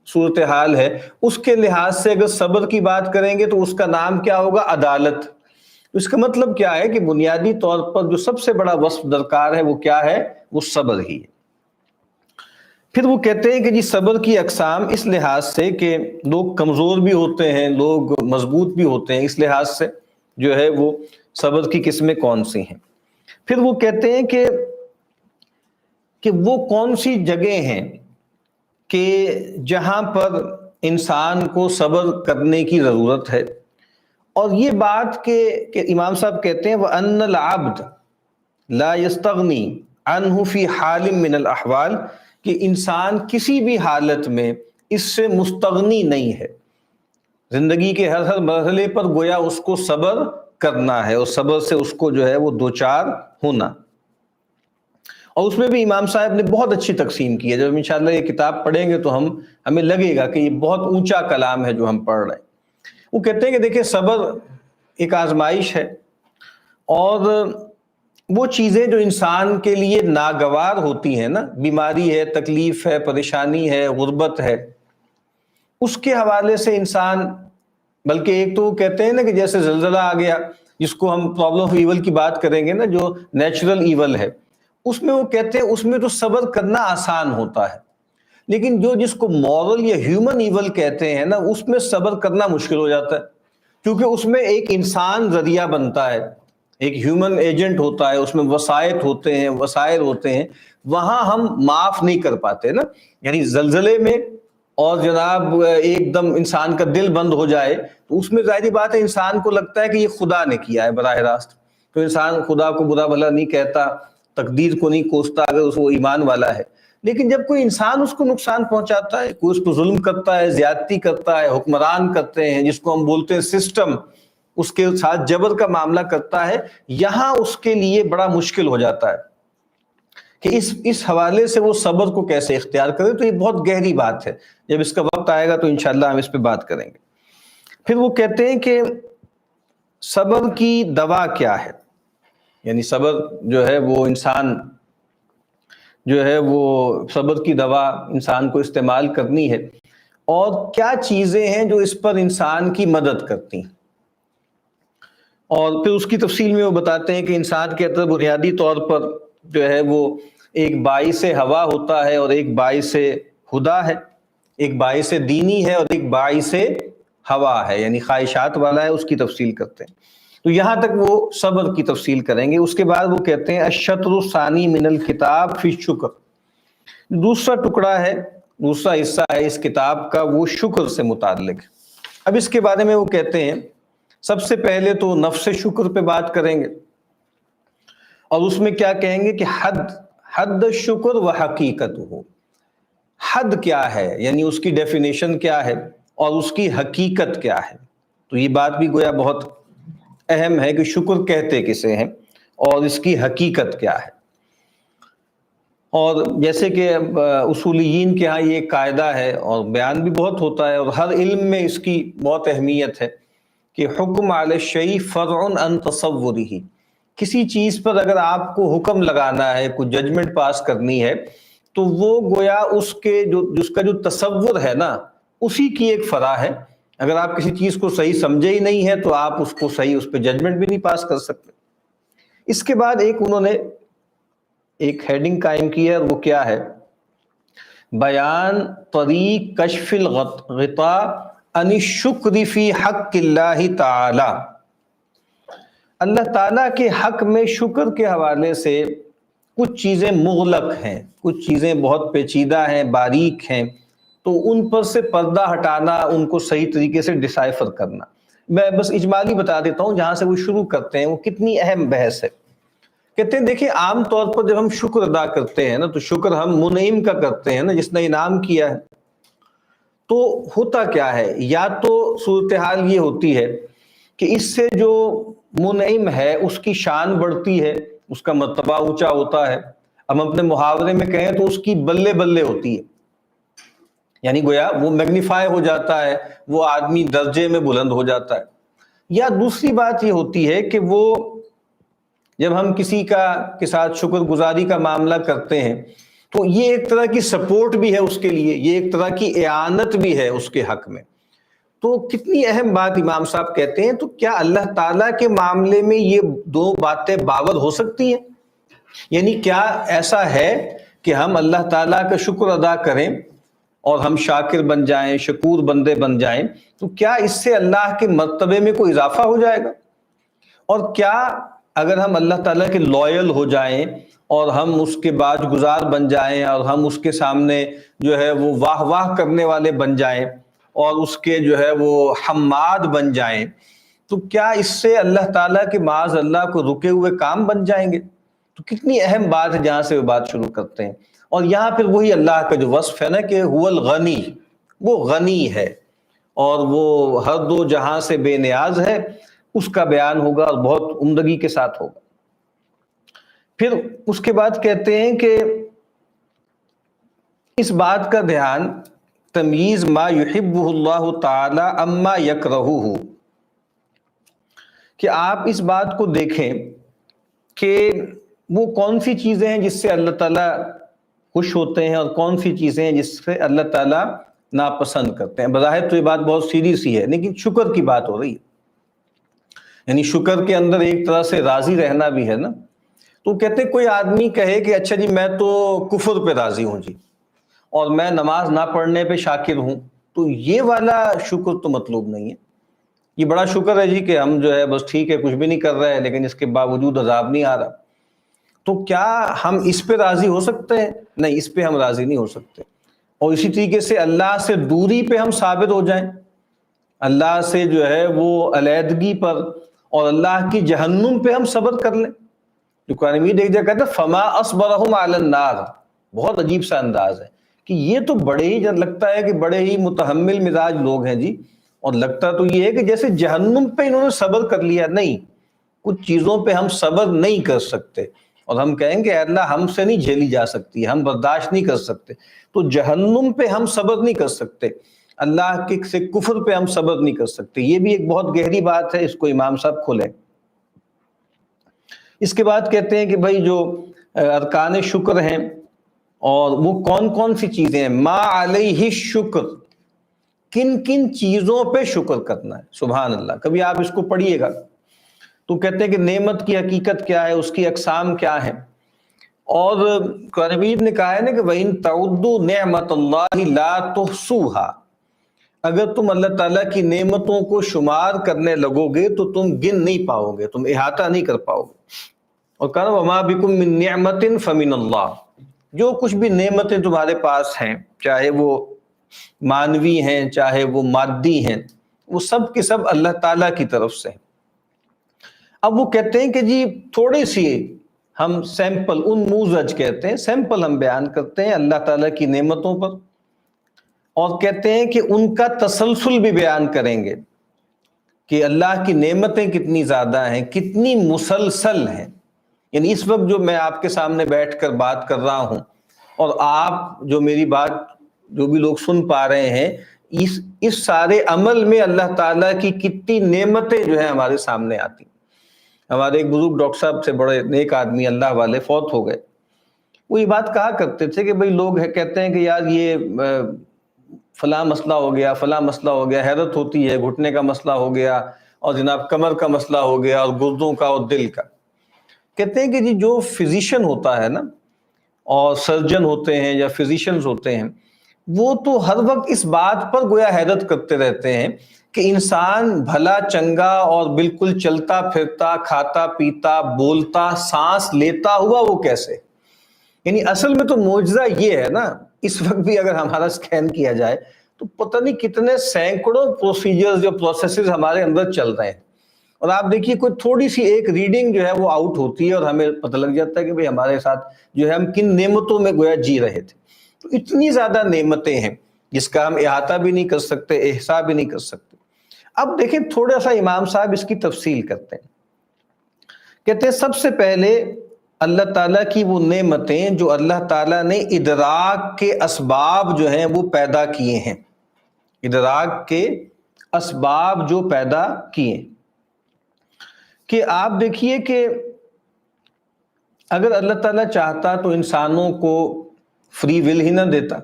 صورتحال ہے، اس کے لحاظ سے اگر صبر کی بات کریں گے تو اس کا نام کیا ہوگا؟ عدالت۔ اس کا مطلب کیا ہے کہ بنیادی طور پر جو سب سے بڑا وصف درکار ہے وہ کیا ہے؟ وہ صبر ہی ہے۔ پھر وہ کہتے ہیں کہ جی صبر کی اقسام اس لحاظ سے کہ لوگ کمزور بھی ہوتے ہیں، لوگ مضبوط بھی ہوتے ہیں، اس لحاظ سے جو ہے وہ صبر کی قسمیں کون سی ہیں۔ پھر وہ کہتے ہیں کہ وہ کون سی جگہ ہیں کہ جہاں پر انسان کو صبر کرنے کی ضرورت ہے، اور یہ بات کہ امام صاحب کہتے ہیں وَأَنَّ الْعَبْدَ لَا يَسْتَغْنِي عَنْهُ فِي حَالٍ مِّنَ الْأَحْوَالِ، کہ انسان کسی بھی حالت میں اس سے مستغنی نہیں ہے، زندگی کے ہر مرحلے پر گویا اس کو صبر کرنا ہے اور صبر سے اس کو جو ہے وہ دوچار ہونا۔ اور اس میں بھی امام صاحب نے بہت اچھی تقسیم کی ہے، جب انشاءاللہ یہ کتاب پڑھیں گے تو ہمیں لگے گا کہ یہ بہت اونچا کلام ہے جو ہم پڑھ رہے ہیں۔ وہ کہتے ہیں کہ دیکھیں صبر ایک آزمائش ہے، اور وہ چیزیں جو انسان کے لیے ناگوار ہوتی ہیں نا، بیماری ہے، تکلیف ہے، پریشانی ہے، غربت ہے، اس کے حوالے سے انسان، بلکہ ایک تو وہ کہتے ہیں نا کہ جیسے زلزلہ آ گیا، جس کو ہم پرابلم آف ایول کی بات کریں گے نا، جو نیچرل ایول ہے، اس میں وہ کہتے ہیں اس میں تو صبر کرنا آسان ہوتا ہے، لیکن جس کو مورل یا ہیومن ایول کہتے ہیں نا، اس میں صبر کرنا مشکل ہو جاتا ہے، کیونکہ اس میں ایک انسان ذریعہ بنتا ہے، ایک ہیومن ایجنٹ ہوتا ہے، اس میں وسائط ہوتے ہیں، وسائل ہوتے ہیں، وہاں ہم معاف نہیں کر پاتے نا۔ یعنی زلزلے میں اور جناب ایک دم انسان کا دل بند ہو جائے تو اس میں ظاہری بات ہے انسان کو لگتا ہے کہ یہ خدا نے کیا ہے براہ راست، تو انسان خدا کو برا بھلا نہیں کہتا، تقدیر کو نہیں کوستا اگر وہ ایمان والا ہے۔ لیکن جب کوئی انسان اس کو نقصان پہنچاتا ہے، کوئی اس کو ظلم کرتا ہے، زیادتی کرتا ہے، حکمران کرتے ہیں جس کو ہم بولتے ہیں سسٹم، اس کے ساتھ جبر کا معاملہ کرتا ہے، یہاں اس کے لیے بڑا مشکل ہو جاتا ہے کہ اس حوالے سے وہ صبر کو کیسے اختیار کرے۔ تو یہ بہت گہری بات ہے، جب اس کا وقت آئے گا تو انشاءاللہ ہم اس پہ بات کریں گے۔ پھر وہ کہتے ہیں کہ صبر کی دوا کیا ہے، یعنی صبر جو ہے وہ انسان جو ہے وہ صبر کی دوا انسان کو استعمال کرنی ہے، اور کیا چیزیں ہیں جو اس پر انسان کی مدد کرتی ہیں۔ اور پھر اس کی تفصیل میں وہ بتاتے ہیں کہ انسان کے اندر بنیادی طور پر جو ہے وہ ایک باعث ہوا ہوتا ہے اور ایک باعث ہدا ہے، ایک باعث دینی ہے اور ایک باعث ہوا ہے، یعنی خواہشات والا ہے، اس کی تفصیل کرتے ہیں۔ تو یہاں تک وہ صبر کی تفصیل کریں گے۔ اس کے بعد وہ کہتے ہیں الشطر الثانی من الکتاب فی الشکر، دوسرا ٹکڑا ہے، دوسرا حصہ ہے اس کتاب کا، وہ شکر سے متعلق۔ اب اس کے بارے میں وہ کہتے ہیں سب سے پہلے تو نفس شکر پہ بات کریں گے، اور اس میں کیا کہیں گے کہ حد شکر و حقیقت ہو، حد کیا ہے، یعنی اس کی ڈیفینیشن کیا ہے اور اس کی حقیقت کیا ہے۔ تو یہ بات بھی گویا بہت اہم ہے کہ شکر کہتے کسے ہیں اور اس کی حقیقت کیا ہے۔ اور جیسے کہ اصولیین کے ہاں یہ ایک قاعدہ ہے اور بیان بھی بہت ہوتا ہے، اور ہر علم میں اس کی بہت اہمیت ہے کہ حکم علی الشیء فرع عن تصورہ، کسی چیز پر اگر آپ کو حکم لگانا ہے، کوئی ججمنٹ پاس کرنی ہے، تو وہ گویا اس کا جو تصور ہے نا، اسی کی ایک فرع ہے۔ اگر آپ کسی چیز کو صحیح سمجھے ہی نہیں ہے تو آپ اس کو صحیح، اس پہ ججمنٹ بھی نہیں پاس کر سکتے۔ اس کے بعد انہوں نے ایک ہیڈنگ قائم کی ہے، اور وہ کیا ہے؟ بیان طریق کشف الغطاء عن الشکر فی حق اللہ تعالی، اللہ تعالیٰ کے حق میں شکر کے حوالے سے کچھ چیزیں مغلق ہیں، کچھ چیزیں بہت پیچیدہ ہیں، باریک ہیں، تو ان پر سے پردہ ہٹانا، ان کو صحیح طریقے سے ڈسائفر کرنا۔ میں بس اجمالی بتا دیتا ہوں جہاں سے وہ شروع کرتے ہیں وہ کتنی اہم بحث ہے. کہتے ہیں دیکھیں عام طور پر جب ہم شکر ادا کرتے ہیں نا تو شکر ہم منعم کا کرتے ہیں نا، جس نے انعام کیا ہے. تو ہوتا کیا ہے، یا تو صورتحال یہ ہوتی ہے کہ اس سے جو منعم ہے اس کی شان بڑھتی ہے، اس کا مرتبہ اونچا ہوتا ہے. ہم اپنے محاورے میں کہیں تو اس کی بلے بلے ہوتی ہے، یعنی گویا وہ میگنیفائی ہو جاتا ہے، وہ آدمی درجے میں بلند ہو جاتا ہے. یا دوسری بات یہ ہوتی ہے کہ وہ جب ہم کسی کے ساتھ شکر گزاری کا معاملہ کرتے ہیں تو یہ ایک طرح کی سپورٹ بھی ہے اس کے لیے، یہ ایک طرح کی اعانت بھی ہے اس کے حق میں. تو کتنی اہم بات امام صاحب کہتے ہیں. تو کیا اللہ تعالیٰ کے معاملے میں یہ دو باتیں باور ہو سکتی ہیں؟ یعنی کیا ایسا ہے کہ ہم اللہ تعالیٰ کا شکر ادا کریں اور ہم شاکر بن جائیں، شکور بندے بن جائیں، تو کیا اس سے اللہ کے مرتبے میں کوئی اضافہ ہو جائے گا؟ اور کیا اگر ہم اللہ تعالیٰ کے لویل ہو جائیں اور ہم اس کے باج گزار بن جائیں اور ہم اس کے سامنے جو ہے وہ واہ واہ کرنے والے بن جائیں اور اس کے جو ہے وہ حماد بن جائیں، تو کیا اس سے اللہ تعالیٰ کے معاذ اللہ کو رکے ہوئے کام بن جائیں گے؟ تو کتنی اہم بات ہے جہاں سے وہ بات شروع کرتے ہیں. اور یہاں پھر وہی اللہ کا جو وصف ہے نا کہ هو الغنی، وہ غنی ہے اور وہ ہر دو جہاں سے بے نیاز ہے، اس کا بیان ہوگا اور بہت عمدگی کے ساتھ ہوگا. پھر اس کے بعد کہتے ہیں کہ اس بات کا دھیان تمییز ما یحبہ اللہ تعالی اما یکرہہ، کہ آپ اس بات کو دیکھیں کہ وہ کون سی چیزیں ہیں جس سے اللہ تعالیٰ خوش ہوتے ہیں اور کون سی چیزیں ہیں جس سے اللہ تعالیٰ ناپسند کرتے ہیں. بظاہر تو یہ بات بہت سیریس ہی ہے، لیکن شکر کی بات ہو رہی ہے، یعنی شکر کے اندر ایک طرح سے راضی رہنا بھی ہے نا. تو کہتے ہیں کوئی آدمی کہے کہ اچھا جی میں تو کفر پہ راضی ہوں جی اور میں نماز نہ پڑھنے پہ شاکر ہوں، تو یہ والا شکر تو مطلوب نہیں ہے. یہ بڑا شکر ہے جی کہ ہم جو ہے بس ٹھیک ہے کچھ بھی نہیں کر رہے ہیں لیکن اس کے باوجود عذاب نہیں آ رہا. تو کیا ہم اس پہ راضی ہو سکتے ہیں؟ نہیں، اس پہ ہم راضی نہیں ہو سکتے. اور اسی طریقے سے اللہ سے دوری پہ ہم ثابت ہو جائیں، اللہ سے جو ہے وہ علیحدگی پر اور اللہ کی جہنم پہ ہم صبر کر لیں. جو قرآن مجید ایک جگہ کہتا ہے فما اصبرہم علی النار، بہت عجیب سا انداز ہے کہ یہ تو بڑے ہی لگتا ہے کہ بڑے ہی متحمل مزاج لوگ ہیں جی، اور لگتا تو یہ ہے کہ جیسے جہنم پہ انہوں نے صبر کر لیا. نہیں، کچھ چیزوں پہ ہم صبر نہیں کر سکتے اور ہم کہیں گے اللہ ہم سے نہیں جھیلی جا سکتی، ہم برداشت نہیں کر سکتے. تو جہنم پہ ہم صبر نہیں کر سکتے، اللہ کے سے کفر پہ ہم صبر نہیں کر سکتے. یہ بھی ایک بہت گہری بات ہے، اس کو امام صاحب کھولیں. اس کے بعد کہتے ہیں کہ بھائی جو ارکان شکر ہیں اور وہ کون کون سی چیزیں ہیں، ما علیہ شکر، کن کن چیزوں پہ شکر کرنا ہے. سبحان اللہ، کبھی آپ اس کو پڑھیے گا تو کہتے ہیں کہ نعمت کی حقیقت کیا ہے، اس کی اقسام کیا ہے. اور قرآن مجید نے کہا ہے نا کہ وَإِن تَعُدُّوا نِعْمَةَ اللَّهِ لَا تُحْصُوهَا، اگر تم اللہ تعالیٰ کی نعمتوں کو شمار کرنے لگو گے تو تم گن نہیں پاؤ گے، تم احاطہ نہیں کر پاؤ گے. اور کہا وَمَا بِكُم مِّن نِعْمَةٍ فَمِنَ اللَّهِ، جو کچھ بھی نعمتیں تمہارے پاس ہیں، چاہے وہ مانوی ہیں چاہے وہ مادی ہیں، وہ سب کے سب اللہ تعالیٰ کی طرف سے ہیں. اب وہ کہتے ہیں کہ جی تھوڑی سی ہم سیمپل، انموذج کہتے ہیں، سیمپل ہم بیان کرتے ہیں اللہ تعالیٰ کی نعمتوں پر، اور کہتے ہیں کہ ان کا تسلسل بھی بیان کریں گے کہ اللہ کی نعمتیں کتنی زیادہ ہیں، کتنی مسلسل ہیں. یعنی اس وقت جو میں آپ کے سامنے بیٹھ کر بات کر رہا ہوں اور آپ جو میری بات جو بھی لوگ سن پا رہے ہیں، اس سارے عمل میں اللہ تعالیٰ کی کتنی نعمتیں جو ہیں ہمارے سامنے آتی. ہمارے ایک بزرگ ڈاکٹر صاحب سے بڑے نیک آدمی اللہ والے فوت ہو گئے. وہ یہ بات کہا کرتے تھے کہ بھئی لوگ کہتے ہیں کہ یار یہ فلاں مسئلہ ہو گیا، فلاں مسئلہ ہو گیا، حیرت ہوتی ہے، گھٹنے کا مسئلہ ہو گیا اور جناب کمر کا مسئلہ ہو گیا اور گردوں کا اور دل کا. کہتے ہیں کہ جی جو فزیشین ہوتا ہے نا اور سرجن ہوتے ہیں یا فزیشنز ہوتے ہیں، وہ تو ہر وقت اس بات پر گویا حیرت کرتے رہتے ہیں کہ انسان بھلا چنگا اور بالکل چلتا پھرتا، کھاتا پیتا، بولتا، سانس لیتا ہوا وہ کیسے. یعنی اصل میں تو معجزہ یہ ہے نا، اس وقت بھی اگر ہمارا سکین کیا جائے تو پتہ نہیں کتنے سینکڑوں پروسیجرز جو پروسیسز ہمارے اندر چل رہے ہیں، اور آپ دیکھیے کوئی تھوڑی سی ایک ریڈنگ جو ہے وہ آؤٹ ہوتی ہے اور ہمیں پتہ لگ جاتا ہے کہ بھئی ہمارے ساتھ جو ہے ہم کن نعمتوں میں گویا جی رہے تھے۔ تو اتنی زیادہ نعمتیں ہیں جس کا ہم احاطہ بھی نہیں کر سکتے، احصاء بھی نہیں کر سکتے۔ اب دیکھیں تھوڑا سا امام صاحب اس کی تفصیل کرتے ہیں، کہتے ہیں سب سے پہلے اللہ تعالیٰ کی وہ نعمتیں جو اللہ تعالیٰ نے ادراک کے اسباب جو ہیں وہ پیدا کیے ہیں، ادراک کے اسباب جو پیدا کیے، کہ آپ دیکھیے کہ اگر اللہ تعالیٰ چاہتا تو انسانوں کو فری ول ہی نہ دیتا،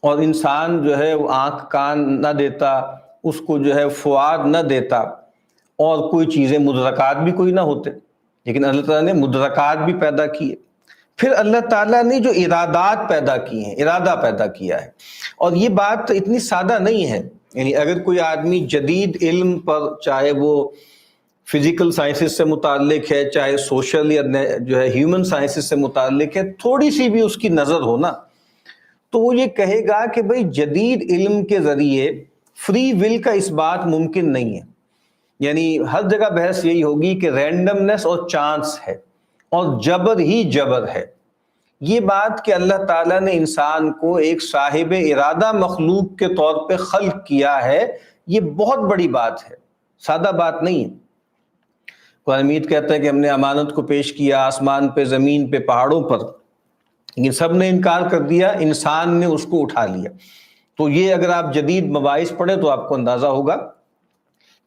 اور انسان جو ہے وہ آنکھ کان نہ دیتا، اس کو جو ہے فؤاد نہ دیتا، اور کوئی چیزیں مدرکات بھی کوئی نہ ہوتے، لیکن اللہ تعالیٰ نے مدرکات بھی پیدا کیے۔ پھر اللہ تعالیٰ نے جو ارادات پیدا کیے ہیں، ارادہ پیدا کیا ہے، اور یہ بات اتنی سادہ نہیں ہے، یعنی اگر کوئی آدمی جدید علم پر، چاہے وہ فزیکل سائنسز سے متعلق ہے، چاہے سوشل یا جو ہے ہیومن سائنسز سے متعلق ہے، تھوڑی سی بھی اس کی نظر ہو نا، تو وہ یہ کہے گا کہ بھئی جدید علم کے ذریعے فری ول کا اس بات ممکن نہیں ہے۔ یعنی ہر جگہ بحث یہی ہوگی کہ رینڈمنس اور چانس ہے اور جبر ہی جبر ہے۔ یہ بات کہ اللہ تعالیٰ نے انسان کو ایک صاحب ارادہ مخلوق کے طور پہ خلق کیا ہے، یہ بہت بڑی بات ہے، سادہ بات نہیں ہے۔ قرآن مجید کہتا ہے کہ ہم نے امانت کو پیش کیا آسمان پہ، زمین پہ، پہاڑوں پر، لیکن سب نے انکار کر دیا، انسان نے اس کو اٹھا لیا۔ تو یہ اگر آپ جدید مباحث پڑھیں تو آپ کو اندازہ ہوگا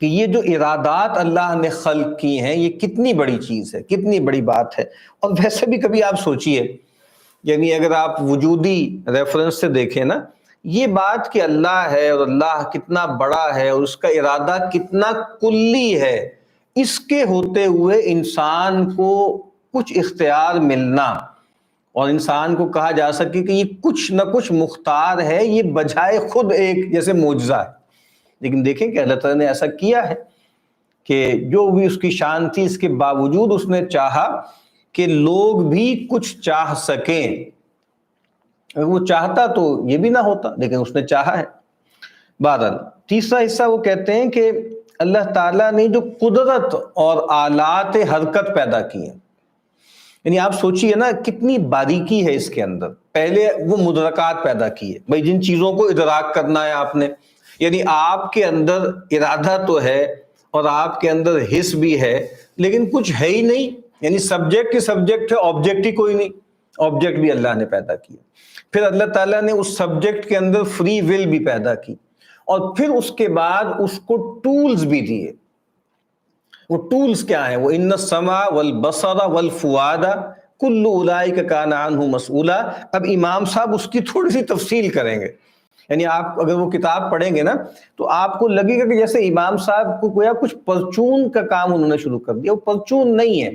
کہ یہ جو ارادات اللہ نے خلق کی ہیں یہ کتنی بڑی چیز ہے، کتنی بڑی بات ہے۔ اور ویسے بھی کبھی آپ سوچئے، یعنی اگر آپ وجودی ریفرنس سے دیکھیں نا، یہ بات کہ اللہ ہے اور اللہ کتنا بڑا ہے اور اس کا ارادہ کتنا کلی ہے، اس کے ہوتے ہوئے انسان کو کچھ اختیار ملنا اور انسان کو کہا جا سکے کہ یہ کچھ نہ کچھ مختار ہے، یہ بجائے خود ایک جیسے معجزہ ہے۔ لیکن دیکھیں کہ اللہ تعالیٰ نے ایسا کیا ہے کہ جو بھی اس کی شان تھی، اس کے باوجود اس نے چاہا کہ لوگ بھی کچھ چاہ سکیں۔ اگر وہ چاہتا تو یہ بھی نہ ہوتا، لیکن اس نے چاہا ہے۔ بہرحال تیسرا حصہ وہ کہتے ہیں کہ اللہ تعالیٰ نے جو قدرت اور آلات حرکت پیدا کی ہیں، یعنی آپ سوچئے نا کتنی باریکی ہے اس کے اندر۔ پہلے وہ مدرکات پیدا کیے، بھئی جن چیزوں کو ادراک کرنا ہے آپ نے، یعنی آپ کے اندر ارادہ تو ہے اور آپ کے اندر حس بھی ہے، لیکن کچھ ہے ہی نہیں، یعنی سبجیکٹ ہی سبجیکٹ ہے، آبجیکٹ ہی کوئی نہیں، آبجیکٹ بھی اللہ نے پیدا کیا۔ پھر اللہ تعالیٰ نے اس سبجیکٹ کے اندر فری ول بھی پیدا کی، اور پھر اس کے بعد اس کو ٹولز بھی دیے۔ وہ ٹولز کیا ہیں؟ وہ ان السمع والبصر والفؤاد کل اولئک کان عنہ مسئولا۔ اب امام صاحب اس کی تھوڑی سی تفصیل کریں گے، یعنی آپ اگر وہ کتاب پڑھیں گے نا تو آپ کو لگے گا کہ جیسے امام صاحب کو گویا کچھ پرچون کا کام انہوں نے شروع کر دیا۔ وہ پرچون نہیں ہے،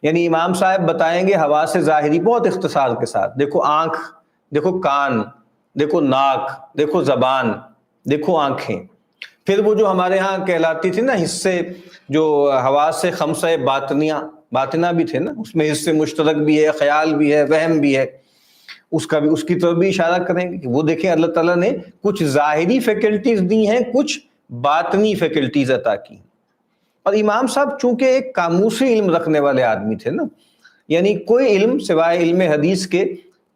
یعنی امام صاحب بتائیں گے حواس ظاہری بہت اختصار کے ساتھ، دیکھو آنکھ، دیکھو کان، دیکھو ناک، دیکھو زبان، دیکھو آنکھیں۔ پھر وہ جو ہمارے ہاں کہلاتی تھی نا حصے، جو حواس خمسہ باطنہ بھی تھے نا، اس میں حصے مشترک بھی ہے، خیال بھی ہے، وہم بھی ہے، اس کی طرف بھی اشارہ کریں گے کہ وہ دیکھیں اللہ تعالیٰ نے کچھ ظاہری فیکلٹیز دی ہیں، کچھ باطنی فیکلٹیز عطا کی۔ اور امام صاحب چونکہ ایک قاموسی علم رکھنے والے آدمی تھے نا، یعنی کوئی علم سوائے علم حدیث کے،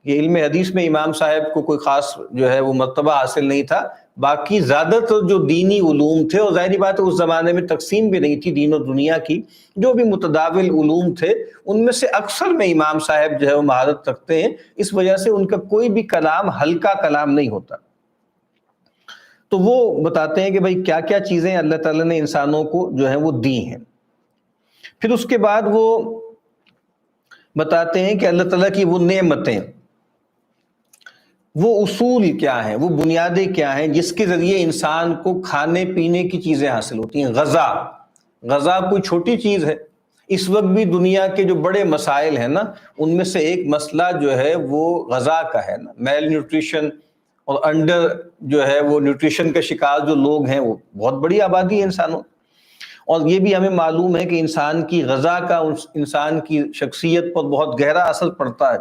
یہ علم حدیث میں امام صاحب کو کوئی خاص جو ہے وہ مرتبہ حاصل نہیں تھا، باقی زیادہ تر جو دینی علوم تھے، اور ظاہری بات ہے اس زمانے میں تقسیم بھی نہیں تھی دین و دنیا کی، جو بھی متداول علوم تھے ان میں سے اکثر میں امام صاحب جو ہے وہ مہارت رکھتے ہیں، اس وجہ سے ان کا کوئی بھی کلام ہلکا کلام نہیں ہوتا۔ تو وہ بتاتے ہیں کہ بھئی کیا کیا چیزیں اللہ تعالیٰ نے انسانوں کو جو ہیں وہ دی ہیں۔ پھر اس کے بعد وہ بتاتے ہیں کہ اللہ تعالیٰ کی وہ نعمتیں، وہ اصول کیا ہیں، وہ بنیادیں کیا ہیں جس کے ذریعے انسان کو کھانے پینے کی چیزیں حاصل ہوتی ہیں۔ غذا کوئی چھوٹی چیز ہے۔ اس وقت بھی دنیا کے جو بڑے مسائل ہیں نا، ان میں سے ایک مسئلہ جو ہے وہ غذا کا ہے نا، میل نیوٹریشن اور انڈر جو ہے وہ نیوٹریشن کا شکار جو لوگ ہیں، وہ بہت بڑی آبادی ہے انسانوں۔ اور یہ بھی ہمیں معلوم ہے کہ انسان کی غذا کا انسان کی شخصیت پر بہت گہرا اثر پڑتا ہے۔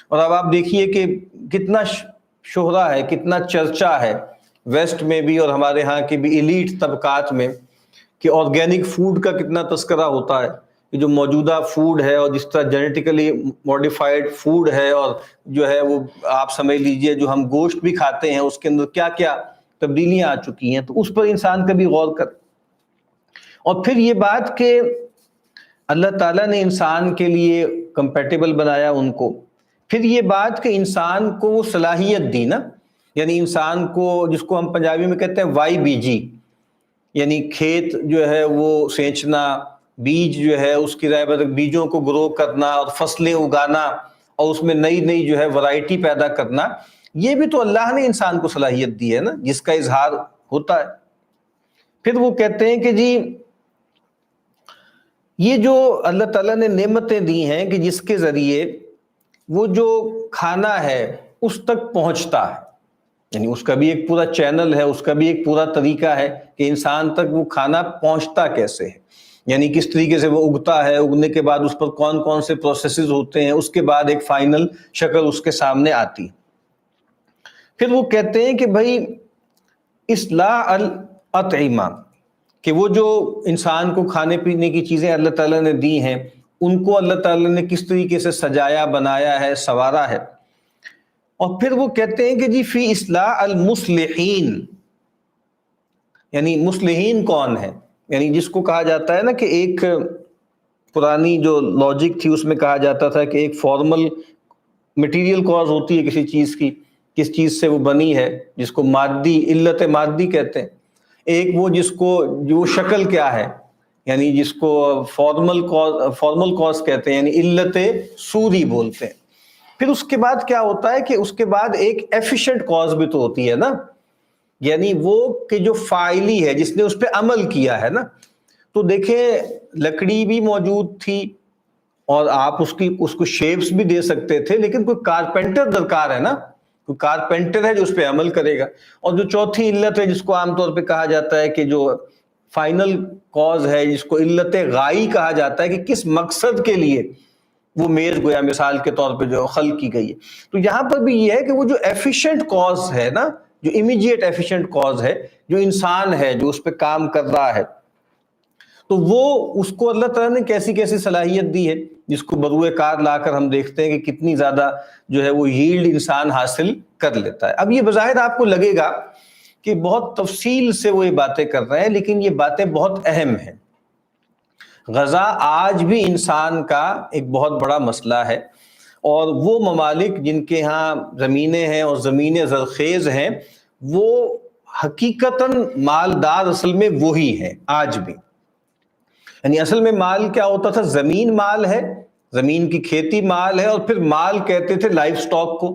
اور اب آپ دیکھیے کہ کتنا شہرا ہے، کتنا چرچا ہے ویسٹ میں بھی اور ہمارے ہاں کے بھی ایلیٹ طبقات میں کہ آرگینک فوڈ کا کتنا تذکرہ ہوتا ہے، کہ جو موجودہ فوڈ ہے اور جس طرح جینیٹیکلی موڈیفائڈ فوڈ ہے، اور جو ہے وہ آپ سمجھ لیجئے جو ہم گوشت بھی کھاتے ہیں اس کے اندر کیا کیا تبدیلیاں آ چکی ہیں، تو اس پر انسان کبھی غور کر۔ اور پھر یہ بات کہ اللہ تعالیٰ نے انسان کے لیے کمپیٹیبل بنایا ان کو، پھر یہ بات کہ انسان کو وہ صلاحیت دی نا، یعنی انسان کو، جس کو ہم پنجابی میں کہتے ہیں وائی بی جی، یعنی کھیت جو ہے وہ سینچنا، بیج جو ہے اس کی رائے پر بیجوں کو گرو کرنا اور فصلیں اگانا اور اس میں نئی نئی جو ہے ورائٹی پیدا کرنا، یہ بھی تو اللہ نے انسان کو صلاحیت دی ہے نا، جس کا اظہار ہوتا ہے۔ پھر وہ کہتے ہیں کہ جی یہ جو اللہ تعالیٰ نے نعمتیں دی ہیں کہ جس کے ذریعے وہ جو کھانا ہے اس تک پہنچتا ہے، یعنی اس کا بھی ایک پورا چینل ہے، اس کا بھی ایک پورا طریقہ ہے کہ انسان تک وہ کھانا پہنچتا کیسے ہے، یعنی کس طریقے سے وہ اگتا ہے، اگنے کے بعد اس پر کون کون سے پروسیسز ہوتے ہیں، اس کے بعد ایک فائنل شکل اس کے سامنے آتی۔ پھر وہ کہتے ہیں کہ بھائی اصلاح الاطعمہ، کہ وہ جو انسان کو کھانے پینے کی چیزیں اللہ تعالیٰ نے دی ہیں ان کو اللہ تعالیٰ نے کس طریقے سے سجایا، بنایا ہے، سنوارا ہے۔ اور پھر وہ کہتے ہیں کہ جی فی اصلاح المصلحین، یعنی مصلحین کون ہے، یعنی جس کو کہا جاتا ہے نا کہ ایک پرانی جو لاجک تھی اس میں کہا جاتا تھا کہ ایک فارمل مٹیریل کاز ہوتی ہے کسی چیز کی، کس چیز سے وہ بنی ہے، جس کو مادی علت مادی کہتے ہیں، ایک وہ جس کو جو شکل کیا ہے، یعنی جس کو فارمل کاز کہتے ہیں، یعنی علت صوری بولتے ہیں۔ پھر اس کے بعد کیا ہوتا ہے کہ اس کے بعد ایک ایفیشنٹ کاز بھی تو ہوتی ہے نا، یعنی وہ کہ جو فاعلی ہے، جس نے اس پہ عمل کیا ہے نا۔ تو دیکھیں لکڑی بھی موجود تھی اور آپ اس کو شیپس بھی دے سکتے تھے، لیکن کوئی کارپینٹر درکار ہے نا، کوئی کارپینٹر ہے جو اس پہ عمل کرے گا۔ اور جو چوتھی علت ہے جس کو عام طور پہ کہا جاتا ہے کہ جو فائنل کاز ہے، جس کو علت غائی کہا جاتا ہے، کہ کس مقصد کے لیے وہ میز گویا مثال کے طور پہ جو خلق کی گئی ہے۔ تو یہاں پر بھی یہ ہے کہ وہ جو ایفیشنٹ کاز ہے نا، جو امیجیٹ ایفیشنٹ کاز ہے، جو انسان ہے جو اس پہ کام کر رہا ہے، تو وہ اس کو اللہ تعالیٰ نے کیسی کیسی صلاحیت دی ہے، جس کو بروئے کار لا کر ہم دیکھتے ہیں کہ کتنی زیادہ جو ہے وہ ییلڈ انسان حاصل کر لیتا ہے۔ اب یہ بظاہر آپ کو لگے گا کہ بہت تفصیل سے وہ یہ باتیں کر رہے ہیں، لیکن یہ باتیں بہت اہم ہیں۔ غذا آج بھی انسان کا ایک بہت بڑا مسئلہ ہے، اور وہ ممالک جن کے ہاں زمینیں ہیں اور زمینیں زرخیز ہیں، وہ حقیقتاً مالدار اصل میں وہی ہیں آج بھی۔ یعنی اصل میں مال کیا ہوتا تھا، زمین مال ہے، زمین کی کھیتی مال ہے، اور پھر مال کہتے تھے لائف سٹاک کو،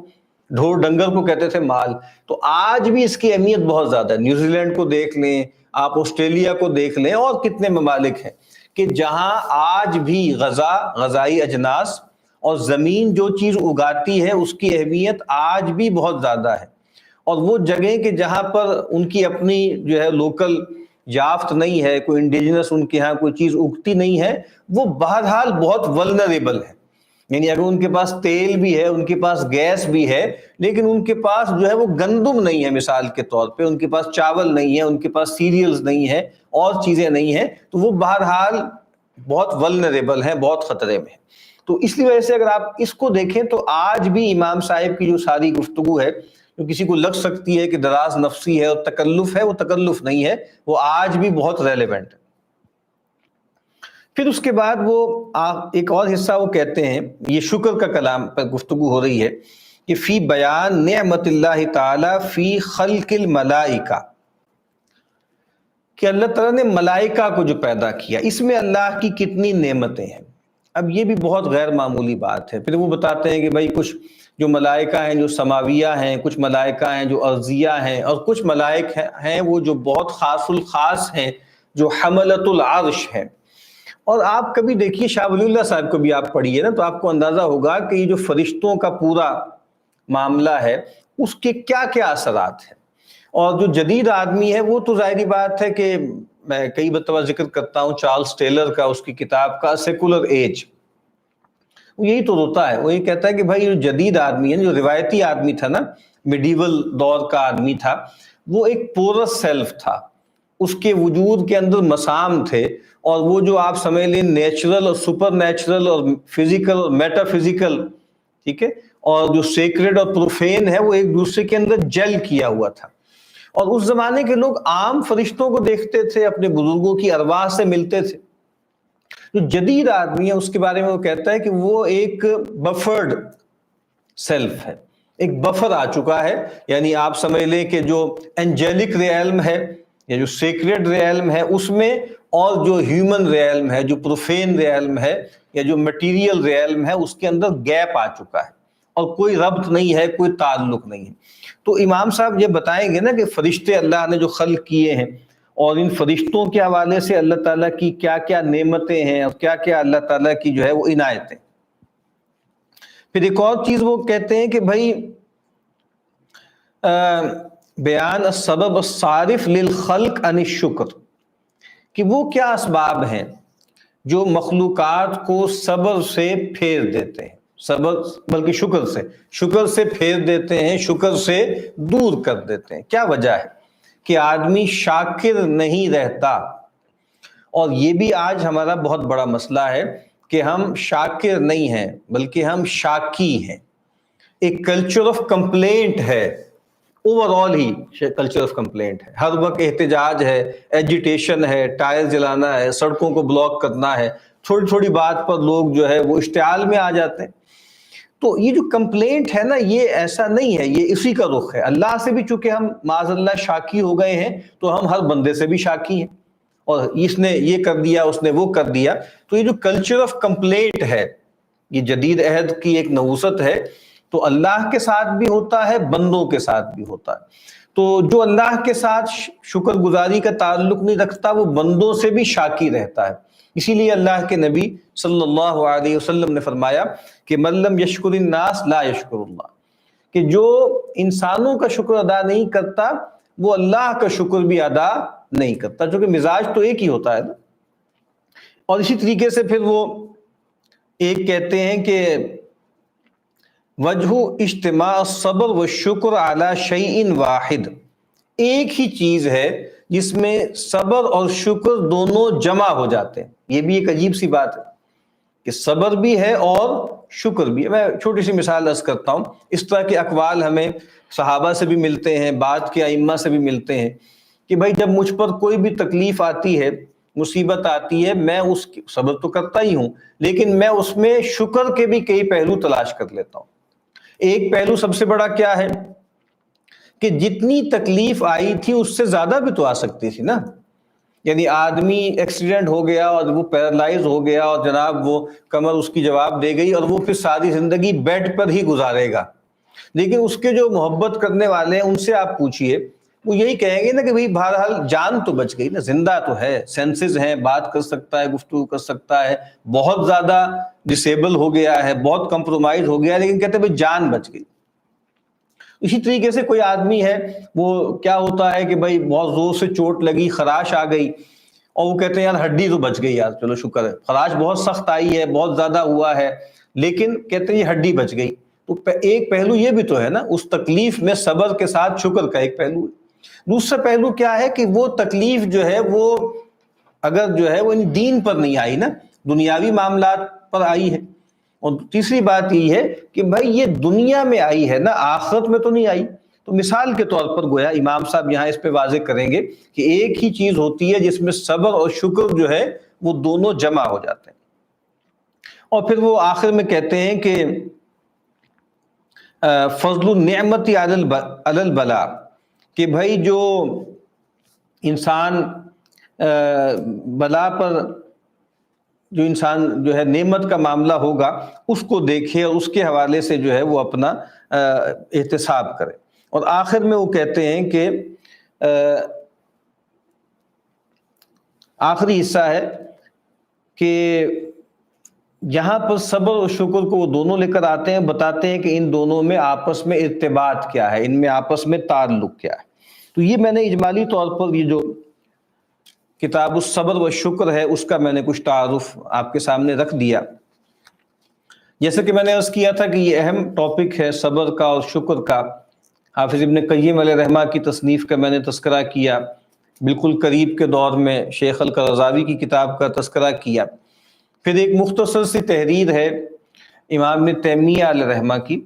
ڈھور ڈنگر کو کہتے تھے مال۔ تو آج بھی اس کی اہمیت بہت زیادہ ہے۔ نیوزی لینڈ کو دیکھ لیں آپ، آسٹریلیا کو دیکھ لیں، اور کتنے ممالک ہیں کہ جہاں آج بھی غذائی اجناس اور زمین جو چیز اگاتی ہے اس کی اہمیت آج بھی بہت زیادہ ہے۔ اور وہ جگہیں کہ جہاں پر ان کی اپنی جو ہے لوکل یافت نہیں ہے، کوئی انڈیجنس ان کے ہاں کوئی چیز اگتی نہیں ہے، وہ بہرحال بہت ولنریبل ہے۔ یعنی اگر ان کے پاس تیل بھی ہے، ان کے پاس گیس بھی ہے، لیکن ان کے پاس جو ہے وہ گندم نہیں ہے مثال کے طور پہ، ان کے پاس چاول نہیں ہے، ان کے پاس سیریلز نہیں ہے، اور چیزیں نہیں ہیں، تو وہ بہرحال بہت ولنریبل ہیں، بہت خطرے میں ہیں۔ تو اس لیے وجہ سے اگر آپ اس کو دیکھیں تو آج بھی امام صاحب کی جو ساری گفتگو ہے، جو کسی کو لگ سکتی ہے کہ دراز نفسی ہے اور تکلف ہے، وہ تکلف نہیں ہے، وہ آج بھی بہت ریلیونٹ ہے۔ پھر اس کے بعد وہ ایک اور حصہ وہ کہتے ہیں، یہ شکر کا کلام پر گفتگو ہو رہی ہے، کہ فی بیان نعمت اللہ تعالی فی خلق الملائکہ، کہ اللہ تعالیٰ نے ملائکہ کو جو پیدا کیا، اس میں اللہ کی کتنی نعمتیں ہیں۔ اب یہ بھی بہت غیر معمولی بات ہے۔ پھر وہ بتاتے ہیں کہ بھائی کچھ جو ملائکہ ہیں جو سماویہ ہیں، کچھ ملائکہ ہیں جو ارضیہ ہیں، اور کچھ ملائک ہیں وہ جو بہت خاص الخاص ہیں، جو حملۃ العرش ہیں۔ اور آپ کبھی دیکھیے شاہ ولی اللہ صاحب کو بھی آپ پڑھیے نا، تو آپ کو اندازہ ہوگا کہ یہ جو فرشتوں کا پورا معاملہ ہے اس کے کیا کیا اثرات ہیں۔ اور جو جدید آدمی ہے وہ تو ظاہری بات ہے کہ میں کئی مرتبہ ذکر کرتا ہوں چارلس ٹیلر کا، اس کی کتاب کا سیکولر ایج، وہ یہی تو روتا ہے، وہ یہ کہتا ہے کہ بھائی جو جدید آدمی ہے، جو روایتی آدمی تھا نا، میڈیول دور کا آدمی تھا، وہ ایک پورس سیلف تھا، اس کے وجود کے اندر مسام تھے، اور وہ جو آپ سمجھ لیں نیچرل اور سپر نیچرل اور فزیکل اور میٹا فزیکل، ٹھیک ہے، اور جو سیکرڈ اور پروفین ہے وہ ایک دوسرے کے اندر جل کیا ہوا تھا۔ اور اس زمانے کے لوگ عام فرشتوں کو دیکھتے تھے، اپنے بزرگوں کی ارواح سے ملتے تھے۔ جو جدید آدمی ہے اس کے بارے میں وہ کہتا ہے کہ وہ ایک بفرڈ سیلف ہے، ایک بفر آ چکا ہے، یعنی آپ سمجھ لیں کہ جو اینجیلک ریئلم ہے یا جو سیکرڈ ریئلم ہے اس میں، اور جو ہیومن ریئلم ہے، جو پروفین ریئلم ہے یا جو مٹیریل ریئلم ہے، اس کے اندر گیپ آ چکا ہے اور کوئی ربط نہیں ہے، کوئی تعلق نہیں ہے۔ تو امام صاحب یہ بتائیں گے نا کہ فرشتے اللہ نے جو خلق کیے ہیں، اور ان فرشتوں کے حوالے سے اللہ تعالیٰ کی کیا کیا نعمتیں ہیں اور کیا کیا اللہ تعالیٰ کی جو ہے وہ عنایتیں۔ پھر ایک اور چیز وہ کہتے ہیں کہ بھائی بیان السبب الصارف للخلق عن الشکر، کہ وہ کیا اسباب ہیں جو مخلوقات کو صبر سے پھیر دیتے ہیں، صبر بلکہ شکر سے پھیر دیتے ہیں، شکر سے دور کر دیتے ہیں۔ کیا وجہ ہے کہ آدمی شاکر نہیں رہتا؟ اور یہ بھی آج ہمارا بہت بڑا مسئلہ ہے کہ ہم شاکر نہیں ہیں بلکہ ہم شاکی ہیں۔ ایک کلچر آف کمپلینٹ ہے، over all he culture of complaint ہے، ہر وقت احتجاج ہے، ایجیٹیشن ہے، ٹائر جلانا ہے، سڑکوں کو بلاک کرنا ہے، تھوڑی تھوڑی بات پر لوگ جو ہے وہ اشتعال میں آ جاتے ہیں۔ تو یہ جو کمپلینٹ ہے نا، یہ ایسا نہیں ہے، یہ اسی کا رخ ہے۔ اللہ سے بھی چونکہ ہم معاذ اللہ شاکی ہو گئے ہیں، تو ہم ہر بندے سے بھی شاکی ہیں، اور اس نے یہ کر دیا، اس نے وہ کر دیا۔ تو یہ جو کلچر آف کمپلینٹ ہے، یہ جدید عہد کی ایک نحوست ہے، تو اللہ کے ساتھ بھی ہوتا ہے، بندوں کے ساتھ بھی ہوتا ہے۔ تو جو اللہ کے ساتھ شکر گزاری کا تعلق نہیں رکھتا، وہ بندوں سے بھی شاکی رہتا ہے۔ اسی لیے اللہ کے نبی صلی اللہ علیہ وسلم نے فرمایا کہ من لم یشکر الناس لا یشکر اللہ، کہ جو انسانوں کا شکر ادا نہیں کرتا وہ اللہ کا شکر بھی ادا نہیں کرتا، چونکہ مزاج تو ایک ہی ہوتا ہے نا۔ اور اسی طریقے سے پھر وہ ایک کہتے ہیں کہ وجہ اجتماع الصبر والشکر علی شیء واحد، ایک ہی چیز ہے جس میں صبر اور شکر دونوں جمع ہو جاتے ہیں۔ یہ بھی ایک عجیب سی بات ہے کہ صبر بھی ہے اور شکر بھی ہے۔ میں چھوٹی سی مثال عرض کرتا ہوں، اس طرح کے اقوال ہمیں صحابہ سے بھی ملتے ہیں، بعد کے ائمہ سے بھی ملتے ہیں کہ بھائی جب مجھ پر کوئی بھی تکلیف آتی ہے، مصیبت آتی ہے، میں اس کی صبر تو کرتا ہی ہوں، لیکن میں اس میں شکر کے بھی کئی پہلو تلاش کر لیتا ہوں۔ ایک پہلو سب سے بڑا کیا ہے کہ جتنی تکلیف آئی تھی اس سے زیادہ بھی تو آ سکتی تھی نا۔ یعنی آدمی ایکسیڈنٹ ہو گیا اور وہ پیرالائز ہو گیا اور جناب وہ کمر اس کی جواب دے گئی، اور وہ پھر ساری زندگی بیڈ پر ہی گزارے گا۔ لیکن اس کے جو محبت کرنے والے ہیں ان سے آپ پوچھئے، وہ یہی کہیں گے نا کہ بھئی بہرحال جان تو بچ گئی نا، زندہ تو ہے، سینسز ہیں، بات کر سکتا ہے، گفتگو کر سکتا ہے، بہت زیادہ ڈسیبل ہو گیا ہے، بہت کمپرومائز ہو گیا ہے، لیکن کہتے ہیں بھئی جان بچ گئی۔ اسی طریقے سے کوئی آدمی ہے، وہ کیا ہوتا ہے کہ بھئی بہت زور سے چوٹ لگی، خراش آ گئی، اور وہ کہتے ہیں یار ہڈی تو بچ گئی، یار چلو شکر ہے، خراش بہت سخت آئی ہے، بہت زیادہ ہوا ہے، لیکن کہتے ہیں یہ ہڈی بچ گئی۔ تو ایک پہلو یہ بھی تو ہے نا، اس تکلیف میں صبر کے ساتھ شکر کا ایک پہلو ہے۔ دوسرا پہلو کیا ہے کہ وہ تکلیف جو ہے وہ اگر جو ہے وہ دین پر نہیں آئی نا، دنیاوی معاملات پر آئی ہے۔ اور تیسری بات یہ ہے کہ بھائی یہ دنیا میں آئی ہے نا، آخرت میں تو نہیں آئی۔ تو مثال کے طور پر گویا امام صاحب یہاں اس پہ واضح کریں گے کہ ایک ہی چیز ہوتی ہے جس میں صبر اور شکر جو ہے وہ دونوں جمع ہو جاتے ہیں۔ اور پھر وہ آخر میں کہتے ہیں کہ فضل النعمت علی البلاء، کہ بھائی جو انسان بلا پر، جو انسان جو ہے نعمت کا معاملہ ہوگا اس کو دیکھے اور اس کے حوالے سے جو ہے وہ اپنا احتساب کرے۔ اور آخر میں وہ کہتے ہیں کہ آخری حصہ ہے کہ یہاں پر صبر اور شکر کو وہ دونوں لے کر آتے ہیں، بتاتے ہیں کہ ان دونوں میں آپس میں ارتباط کیا ہے، ان میں آپس میں تعلق کیا ہے۔ تو یہ میں نے اجمالی طور پر یہ جو کتاب الصبر و شکر ہے اس کا میں نے کچھ تعارف آپ کے سامنے رکھ دیا۔ جیسے کہ میں نے عرض کیا تھا کہ یہ اہم ٹاپک ہے صبر کا اور شکر کا، حافظ ابن قیم علیہ رحمہ کی تصنیف کا میں نے تذکرہ کیا، بالکل قریب کے دور میں شیخ القرضاوی کی کتاب کا تذکرہ کیا، پھر ایک مختصر سی تحریر ہے امام ابن تیمیہ علیہ رحمہ کی،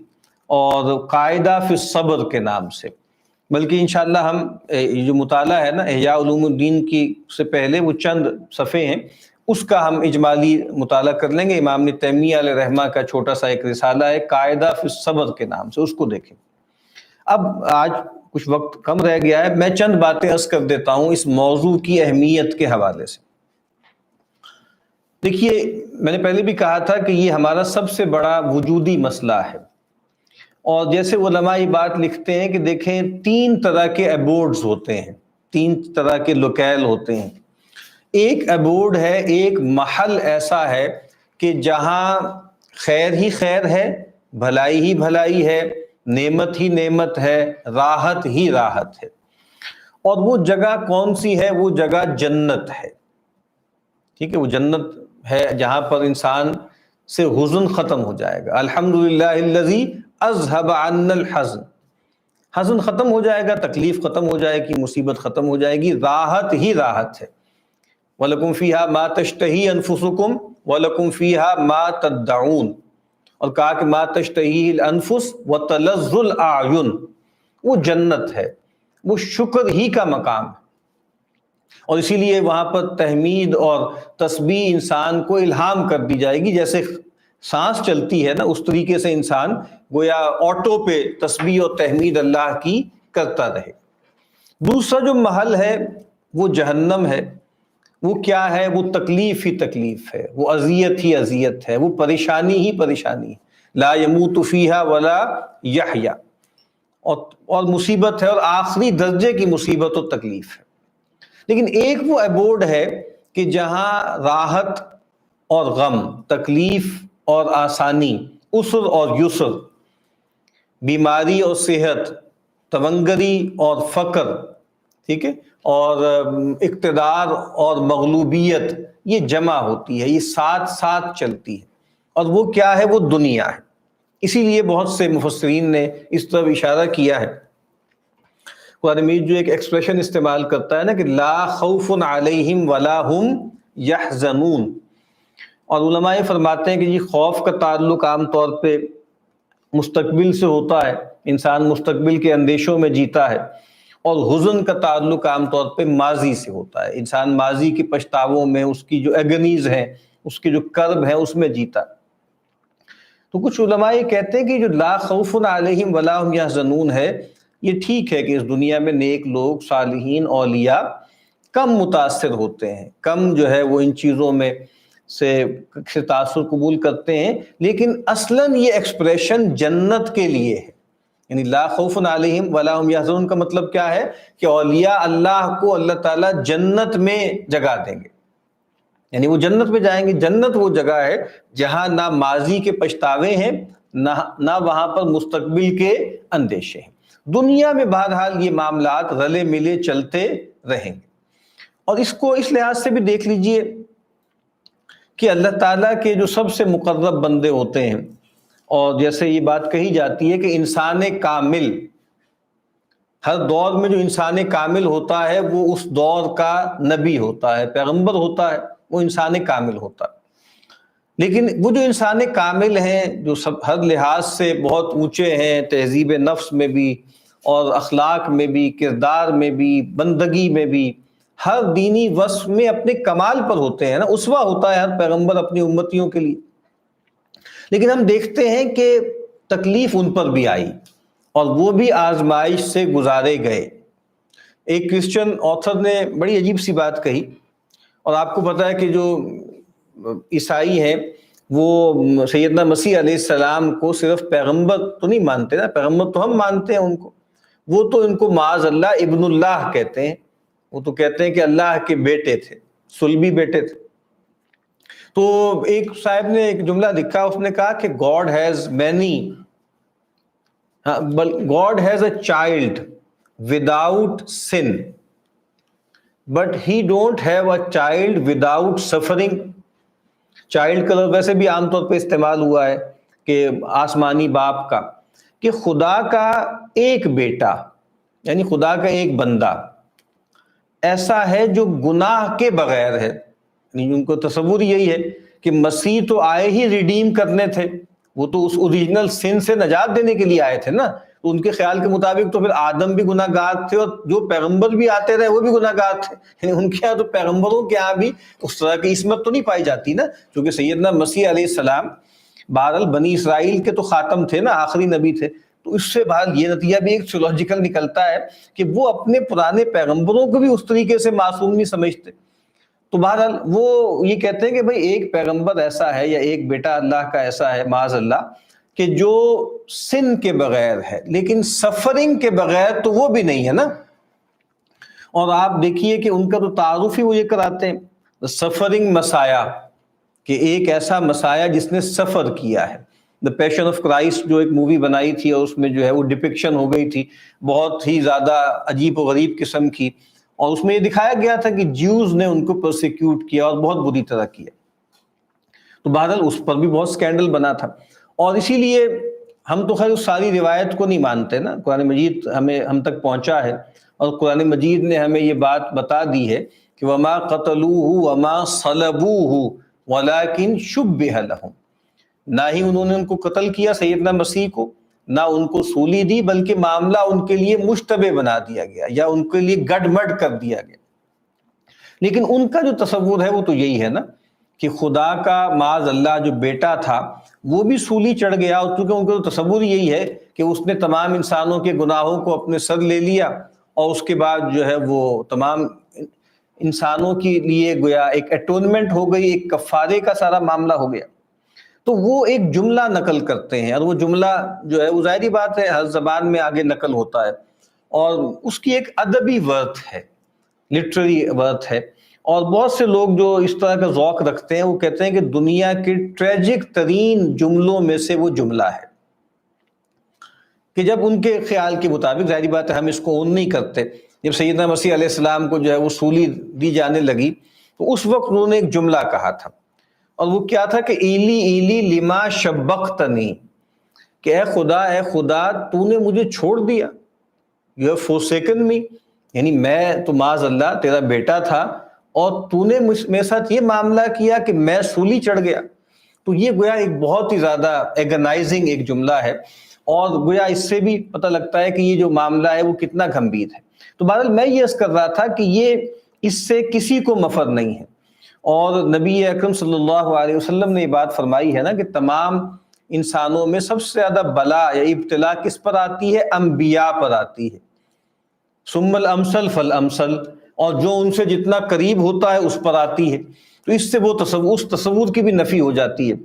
اور قاعدہ فی الصبر کے نام سے، بلکہ انشاءاللہ ہم یہ جو مطالعہ ہے نا احیاء علوم الدین کی سے پہلے وہ چند صفحے ہیں، اس کا ہم اجمالی مطالعہ کر لیں گے۔ امام ابن تیمیہ علیہ رحمہ کا چھوٹا سا ایک رسالہ ہے قاعدہ فی الصبر کے نام سے، اس کو دیکھیں۔ اب آج کچھ وقت کم رہ گیا ہے، میں چند باتیں عرض کر دیتا ہوں اس موضوع کی اہمیت کے حوالے سے۔ دیکھیے، میں نے پہلے بھی کہا تھا کہ یہ ہمارا سب سے بڑا وجودی مسئلہ ہے، اور جیسے علماء یہ بات لکھتے ہیں کہ دیکھیں 3 طرح کے ایبورڈز ہوتے ہیں، 3 طرح کے لوکیل ہوتے ہیں۔ ایک ایبورڈ ہے، ایک محل ایسا ہے کہ جہاں خیر ہی خیر ہے، بھلائی ہی بھلائی ہے، نعمت ہی نعمت ہے، راحت ہی راحت ہے، اور وہ جگہ کون سی ہے؟ وہ جگہ جنت ہے، ٹھیک ہے؟ وہ جنت ہے جہاں پر انسان سے حزن ختم ہو جائے گا۔ الحمدللہ الذی اذھب عنا الحزن، حزن ختم ہو جائے گا، تکلیف ختم ہو جائے گی، مصیبت ختم ہو جائے گی، راحت ہی راحت ہے۔ وَلَكُمْ فِيهَا مَا تَشْتَهِي أَنفُسُكُمْ وَلَكُمْ فِيهَا مَا تَدَّعُونَ، اور کہا کہ مَا تَشْتَهِيهِ الْأَنفُسُ وَتَلَذُّ الْأَعْيُنُ، وہ جنت ہے، وہ شکر ہی کا مقام ہے، اور اسی لیے وہاں پر تحمید اور تسبیح انسان کو الہام کر دی جائے گی، جیسے سانس چلتی ہے نا، اس طریقے سے انسان گویا آٹو پہ تسبیح اور تحمید اللہ کی کرتا رہے۔ دوسرا جو محل ہے وہ جہنم ہے۔ وہ کیا ہے؟ وہ تکلیف ہی تکلیف ہے، وہ اذیت ہی اذیت ہے، وہ پریشانی ہی پریشانی ہے، لا یموت فیہا ولا یحیا، اور مصیبت ہے، اور آخری درجے کی مصیبت و تکلیف ہے۔ لیکن ایک وہ ایبورڈ ہے کہ جہاں راحت اور غم، تکلیف اور آسانی، عسر اور یسر، بیماری اور صحت، تونگری اور فقر، ٹھیک ہے، اور اقتدار اور مغلوبیت، یہ جمع ہوتی ہے، یہ ساتھ ساتھ چلتی ہے، اور وہ کیا ہے؟ وہ دنیا ہے۔ اسی لیے بہت سے مفسرین نے اس طرف اشارہ کیا ہے۔ قرآن مجید جو ایک ایکسپریشن استعمال کرتا ہے نا کہ لا خوف علیہم ولا ہم یحزنون، اور علماء فرماتے ہیں کہ یہ خوف کا تعلق عام طور پہ مستقبل سے ہوتا ہے، انسان مستقبل کے اندیشوں میں جیتا ہے، اور حزن کا تعلق عام طور پہ ماضی سے ہوتا ہے، انسان ماضی کے پچھتاووں میں، اس کی جو ایگنیز ہیں، اس کے جو کرب ہیں، اس میں جیتا۔ تو کچھ علماء یہ کہتے ہیں کہ جو لا خوف علیہم ولا ہم یحزنون ہے، یہ ٹھیک ہے کہ اس دنیا میں نیک لوگ، صالحین، اولیاء کم متاثر ہوتے ہیں، کم جو ہے وہ ان چیزوں میں سے تاثر قبول کرتے ہیں، لیکن اصلاً یہ ایکسپریشن جنت کے لیے ہے۔ یعنی لا خوف علیہم ولا ہم یحزنون کا مطلب کیا ہے؟ کہ اولیاء اللہ کو اللہ تعالیٰ جنت میں جگہ دیں گے، یعنی وہ جنت میں جائیں گے۔ جنت وہ جگہ ہے جہاں نہ ماضی کے پچھتاوے ہیں، نہ وہاں پر مستقبل کے اندیشے ہیں۔ دنیا میں بہرحال یہ معاملات رلے ملے چلتے رہیں گے، اور اس کو اس لحاظ سے بھی دیکھ لیجئے کہ اللہ تعالیٰ کے جو سب سے مقرب بندے ہوتے ہیں، اور جیسے یہ بات کہی جاتی ہے کہ انسان کامل، ہر دور میں جو انسان کامل ہوتا ہے وہ اس دور کا نبی ہوتا ہے، پیغمبر ہوتا ہے، وہ انسان کامل ہوتا ہے۔ لیکن وہ جو انسان کامل ہیں، جو ہر لحاظ سے بہت اونچے ہیں، تہذیب نفس میں بھی، اور اخلاق میں بھی، کردار میں بھی، بندگی میں بھی، ہر دینی وصف میں اپنے کمال پر ہوتے ہیں نا، اسوہ ہوتا ہے ہر پیغمبر اپنی امتیوں کے لیے۔ لیکن ہم دیکھتے ہیں کہ تکلیف ان پر بھی آئی، اور وہ بھی آزمائش سے گزارے گئے۔ ایک کرسچن آتھر نے بڑی عجیب سی بات کہی، اور آپ کو پتہ ہے کہ جو عیسائی ہیں وہ سیدنا مسیح علیہ السلام کو صرف پیغمبر تو نہیں مانتے نا، پیغمبر تو ہم مانتے ہیں ان کو، وہ تو ان کو معاذ اللہ ابن اللہ کہتے ہیں، وہ تو کہتے ہیں کہ اللہ کے بیٹے تھے، صلبی بیٹے تھے۔ تو ایک صاحب نے ایک جملہ لکھا، اس نے کہا کہ God has many God has a child without sin, but he don't have a child without suffering. Child کا لفظ ویسے بھی عام طور پہ استعمال ہوا ہے کہ آسمانی باپ کا، کہ خدا کا ایک بیٹا یعنی خدا کا ایک بندہ ایسا ہے جو گناہ کے بغیر ہے، یعنی ان کو تصور یہی ہے کہ مسیح تو آئے ہی ریڈیم کرنے تھے، وہ تو اس اوریجنل سن سے نجات دینے کے لیے آئے تھے نا، تو ان کے خیال کے مطابق تو پھر آدم بھی گناہ گار تھے اور جو پیغمبر بھی آتے رہے وہ بھی گناہ گار تھے، یعنی ان کے یہاں تو پیغمبروں کے یہاں بھی اس طرح کی عصمت تو نہیں پائی جاتی نا، کیونکہ سیدنا مسیح علیہ السلام بہرحال بنی اسرائیل کے تو خاتم تھے نا، آخری نبی تھے، تو اس سے بہرحال یہ نتیجہ بھی ایک تھیولوجیکل نکلتا ہے کہ وہ اپنے پرانے پیغمبروں کو بھی اس طریقے سے معصوم نہیں سمجھتے۔ تو بہرحال وہ یہ کہتے ہیں کہ بھئی ایک پیغمبر ایسا ہے یا ایک بیٹا اللہ کا ایسا ہے معاذ اللہ کہ جو سن کے بغیر ہے، لیکن سفرنگ کے بغیر تو وہ بھی نہیں ہے نا۔ اور آپ دیکھیے کہ ان کا تو تعارف ہی وہ یہ کراتے ہیں سفرنگ مسایا، کہ ایک ایسا مسایا جس نے سفر کیا ہے۔ دا پیشن آف کرائسٹ جو ایک مووی بنائی تھی اور اس میں جو ہے وہ ڈپکشن ہو گئی تھی بہت ہی زیادہ عجیب و غریب قسم کی، اور اس میں یہ دکھایا گیا تھا کہ جیوز نے ان کو پرسیکیوٹ کیا اور بہت بری طرح کیا، تو بہرحال اس پر بھی بہت سکینڈل بنا تھا۔ اور اسی لیے ہم تو خیر اس ساری روایت کو نہیں مانتے نا، قرآن مجید ہم تک پہنچا ہے اور قرآن مجید نے ہمیں یہ بات بتا دی ہے کہ وما قتلوہ وما صلبوہ ولکن شبہ لہم، نہ ہی انہوں نے ان کو قتل کیا سیدنا مسیح کو، نہ ان کو سولی دی، بلکہ معاملہ ان کے لیے مشتبہ بنا دیا گیا یا ان کے لیے گڈ مڈ کر دیا گیا۔ لیکن ان کا جو تصور ہے وہ تو یہی ہے نا کہ خدا کا معاذ اللہ جو بیٹا تھا وہ بھی سولی چڑھ گیا، اور چونکہ ان کا تو تصور یہی ہے کہ اس نے تمام انسانوں کے گناہوں کو اپنے سر لے لیا اور اس کے بعد جو ہے وہ تمام انسانوں کے لیے گویا ایک اٹونمنٹ ہو گئی، ایک کفارے کا سارا معاملہ ہو گیا، تو وہ ایک جملہ نقل کرتے ہیں، اور وہ جملہ جو ہے وہ ظاہری بات ہے ہر زبان میں آگے نقل ہوتا ہے اور اس کی ایک ادبی ورتھ ہے، لٹریری ورتھ ہے، اور بہت سے لوگ جو اس طرح کا ذوق رکھتے ہیں وہ کہتے ہیں کہ دنیا کے ٹریجک ترین جملوں میں سے وہ جملہ ہے، کہ جب ان کے خیال کے مطابق، ظاہری بات ہے ہم اس کو اون نہیں کرتے، جب سیدنا مسیح علیہ السلام کو جو ہے وہ سولی دی جانے لگی تو اس وقت انہوں نے ایک جملہ کہا تھا، اور وہ کیا تھا کہ ایلی ایلی لما شبقتنی، کہ اے خدا تو نے مجھے چھوڑ دیا، یو ہیو فورسیکن می، یعنی میں تو معاذ اللہ تیرا بیٹا تھا اور تو نے میرے ساتھ یہ معاملہ کیا کہ میں سولی چڑھ گیا۔ تو یہ گویا ایک بہت ہی زیادہ ایگنائزنگ ایک جملہ ہے، اور گویا اس سے بھی پتہ لگتا ہے کہ یہ جو معاملہ ہے وہ کتنا گھمبیر ہے۔ تو بہرحال میں یہ عرض کر رہا تھا کہ یہ اس سے کسی کو مفر نہیں ہے، اور نبی اکرم صلی اللہ علیہ وسلم نے یہ بات فرمائی ہے نا کہ تمام انسانوں میں سب سے زیادہ بلا یا ابتلا کس پر آتی ہے؟ انبیاء پر آتی ہے، ثم الامثل فالامثل، اور جو ان سے جتنا قریب ہوتا ہے اس پر آتی ہے۔ تو اس سے وہ اس تصور کی بھی نفی ہو جاتی ہے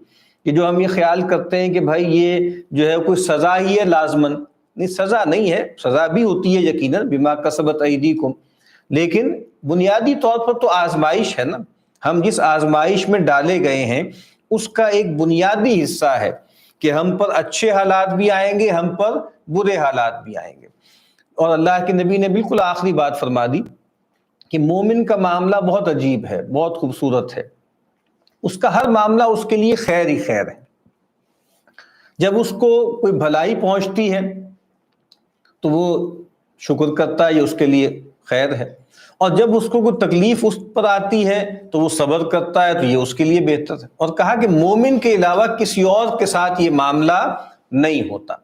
کہ جو ہم یہ خیال کرتے ہیں کہ بھائی یہ جو ہے کوئی سزا ہی ہے لازماً، نہیں، سزا نہیں ہے، سزا بھی ہوتی ہے یقیناً بما کسبت ایدیکم، لیکن بنیادی طور پر تو آزمائش ہے نا، ہم جس آزمائش میں ڈالے گئے ہیں اس کا ایک بنیادی حصہ ہے کہ ہم پر اچھے حالات بھی آئیں گے، ہم پر برے حالات بھی آئیں گے۔ اور اللہ کے نبی نے بالکل آخری بات فرما دی کہ مومن کا معاملہ بہت عجیب ہے، بہت خوبصورت ہے، اس کا ہر معاملہ اس کے لیے خیر ہی خیر ہے۔ جب اس کو کوئی بھلائی پہنچتی ہے تو وہ شکر کرتا ہے، یہ اس کے لیے خیر ہے، اور جب اس کو کوئی تکلیف اس پر آتی ہے تو وہ صبر کرتا ہے تو یہ اس کے لیے بہتر ہے۔ اور کہا کہ مومن کے علاوہ کسی اور کے ساتھ یہ معاملہ نہیں ہوتا۔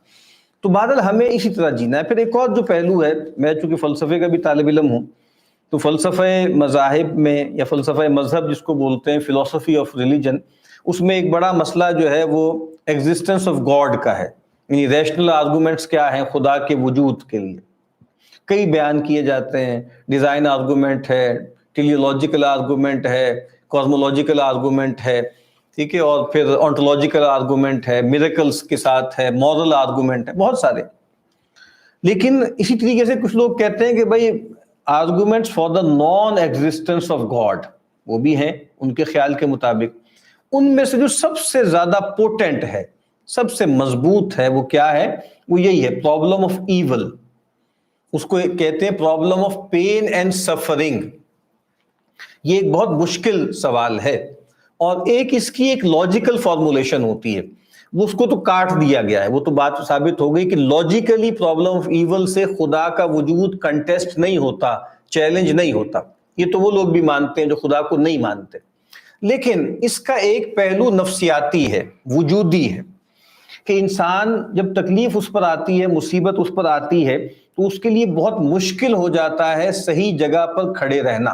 تو بہرحال ہمیں اسی طرح جینا ہے۔ پھر ایک اور جو پہلو ہے، میں چونکہ فلسفے کا بھی طالب علم ہوں، تو فلسفہ مذاہب میں یا فلسفہ مذہب جس کو بولتے ہیں فلسفی آف ریلیجن، اس میں ایک بڑا مسئلہ جو ہے وہ ایگزسٹنس آف گاڈ کا ہے، یعنی ریشنل آرگومنٹس کیا ہیں خدا کے وجود کے لیے، کئی بیان کیے جاتے ہیں۔ ڈیزائن آرگومنٹ ہے، ٹیلیولوجیکل آرگومنٹ ہے، کاسمولوجیکل آرگومنٹ ہے، ٹھیک ہے، اور پھر آنٹولوجیکل آرگومنٹ ہے، میریکلز کے ساتھ ہے، مورل آرگومنٹ ہے، بہت سارے۔ لیکن اسی طریقے سے کچھ لوگ کہتے ہیں کہ بھائی arguments for the naan existence of God, وہ بھی ہیں ان کے خیال کے مطابق۔ ان میں سے جو سب سے زیادہ پوٹنٹ ہے، سب سے مضبوط ہے، وہ کیا ہے؟ وہ یہی ہے، پرابلم آف ایول، اس کو کہتے ہیں problem of pain and suffering. یہ ایک بہت مشکل سوال ہے، اور اس کی ایک لاجیکل فارمولیشن ہوتی ہے، وہ اس کو تو کاٹ دیا گیا ہے. وہ تو بات ثابت ہو گئی کہ لاجیکلی پرابلم آف ایول سے خدا کا وجود کنٹیسٹ نہیں ہوتا، چیلنج نہیں ہوتا. یہ تو وہ لوگ بھی مانتے ہیں جو خدا کو نہیں مانتے. لیکن اس کا ایک پہلو نفسیاتی ہے، وجودی ہے، کہ انسان جب تکلیف اس پر آتی ہے، مصیبت اس پر آتی ہے، تو اس کے لیے بہت مشکل ہو جاتا ہے صحیح جگہ پر کھڑے رہنا.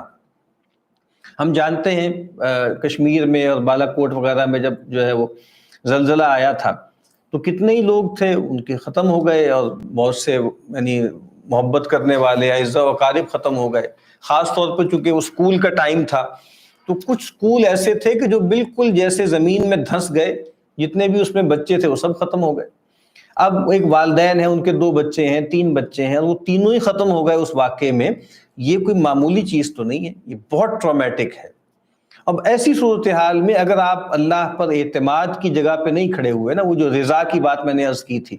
ہم جانتے ہیں کشمیر میں اور بالا کوٹ وغیرہ میں جب جو ہے وہ زلزلہ آیا تھا تو کتنے ہی لوگ تھے ان کے ختم ہو گئے، اور بہت سے یعنی محبت کرنے والے اعزاء و اقارب ختم ہو گئے. خاص طور پر چونکہ وہ اسکول کا ٹائم تھا تو کچھ اسکول ایسے تھے کہ جو بالکل جیسے زمین میں دھنس گئے، جتنے بھی اس میں بچے تھے وہ سب ختم ہو گئے. اب ایک والدین ہیں، ان کے 2 بچے ہیں، 3 بچے ہیں، اور وہ تینوں ہی ختم ہو گئے اس واقعے میں. یہ کوئی معمولی چیز تو نہیں ہے، یہ بہت ٹرامیٹک ہے. اب ایسی صورتحال میں اگر آپ اللہ پر اعتماد کی جگہ پہ نہیں کھڑے ہوئے نا، وہ جو رضا کی بات میں نے عرض کی تھی،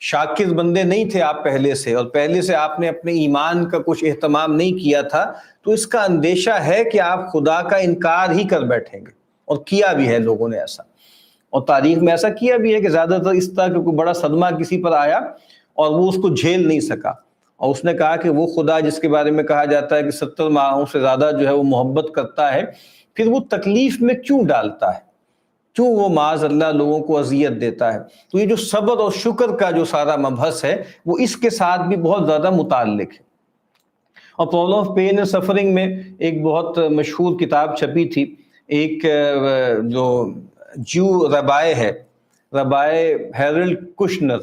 شاکر بندے نہیں تھے آپ پہلے سے، اور پہلے سے آپ نے اپنے ایمان کا کچھ اہتمام نہیں کیا تھا، تو اس کا اندیشہ ہے کہ آپ خدا کا انکار ہی کر بیٹھیں گے. اور کیا بھی ہے لوگوں نے ایسا، اور تاریخ میں ایسا کیا بھی ہے کہ زیادہ تر اس طرح کا کوئی بڑا صدمہ کسی پر آیا اور وہ اس کو جھیل نہیں سکا، اور اس نے کہا کہ وہ خدا جس کے بارے میں کہا جاتا ہے کہ 70 ماہوں سے زیادہ جو ہے وہ محبت کرتا ہے، پھر وہ تکلیف میں کیوں ڈالتا ہے، کیوں وہ معاذ اللہ لوگوں کو اذیت دیتا ہے. تو یہ جو صبر اور شکر کا جو سارا مبحث ہے وہ اس کے ساتھ بھی بہت زیادہ متعلق ہے. اور problem of pain and suffering میں ایک بہت مشہور کتاب چھپی تھی، ایک جو جو ربائے ہے، ربائے ہیرلڈ کشنر،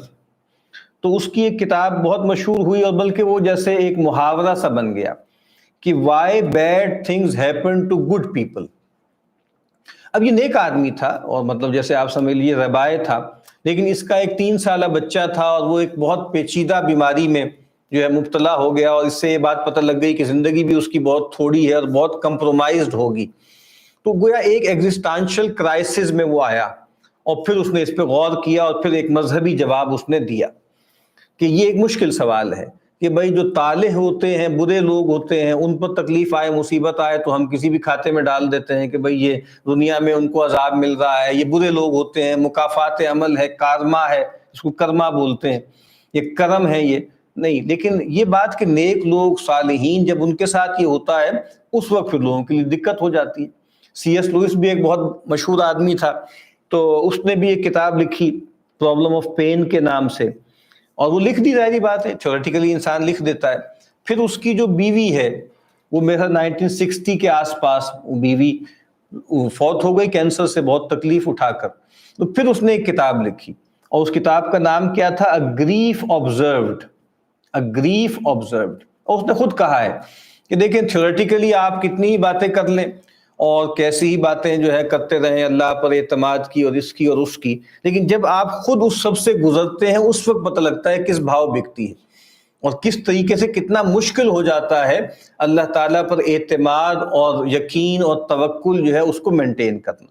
تو اس کی ایک کتاب بہت مشہور ہوئی، اور بلکہ وہ جیسے ایک محاورہ سا بن گیا کہ why bad things happen to good people. اب یہ نیک آدمی تھا، اور مطلب جیسے آپ سمجھ لیجیے ربائے تھا، لیکن اس کا ایک 3 سالہ بچہ تھا، اور وہ ایک بہت پیچیدہ بیماری میں جو ہے مبتلا ہو گیا، اور اس سے یہ بات پتہ لگ گئی کہ زندگی بھی اس کی بہت تھوڑی ہے اور بہت کمپرومائزڈ ہوگی. تو گویا ایک ایگزسٹانشل کرائسس میں وہ آیا، اور پھر اس نے اس پہ غور کیا، اور پھر ایک مذہبی جواب اس نے دیا کہ یہ ایک مشکل سوال ہے کہ بھائی جو طالح ہوتے ہیں، برے لوگ ہوتے ہیں، ان پر تکلیف آئے، مصیبت آئے تو ہم کسی بھی کھاتے میں ڈال دیتے ہیں کہ بھئی یہ دنیا میں ان کو عذاب مل رہا ہے. یہ برے لوگ ہوتے ہیں، مکافات عمل ہے، کارما ہے، اس کو کرما بولتے ہیں، یہ کرم ہے. یہ نہیں، لیکن یہ بات کہ نیک لوگ صالحین جب ان کے ساتھ یہ ہوتا ہے اس وقت پھر لوگوں کے لیے دقت ہو جاتی ہے. سی ایس لوئس بھی ایک بہت مشہور آدمی تھا، تو اس نے بھی ایک کتاب لکھی پرابلم آف پین کے نام سے، اور وہ لکھ دی، ظاہری بات ہے تھیوریٹیکلی انسان لکھ دیتا ہے. پھر اس کی جو بیوی ہے وہ میرا 1960 کے آس پاس وہ بیوی فوت ہو گئی کینسر سے، بہت تکلیف اٹھا کر. تو پھر اس نے ایک کتاب لکھی، اور اس کتاب کا نام کیا تھا؟ اے گریف آبزروڈ. اے گریف آبزروڈ. اور اس نے خود کہا ہے کہ دیکھیں تھیوریٹیکلی آپ کتنی ہی باتیں کر لیں اور کیسی ہی باتیں جو ہے کرتے رہیں اللہ پر اعتماد کی اور اس کی اور اس کی، لیکن جب آپ خود اس سب سے گزرتے ہیں اس وقت پتہ لگتا ہے کس بھاؤ بکتی ہے اور کس طریقے سے کتنا مشکل ہو جاتا ہے اللہ تعالیٰ پر اعتماد اور یقین اور توکل جو ہے اس کو مینٹین کرنا.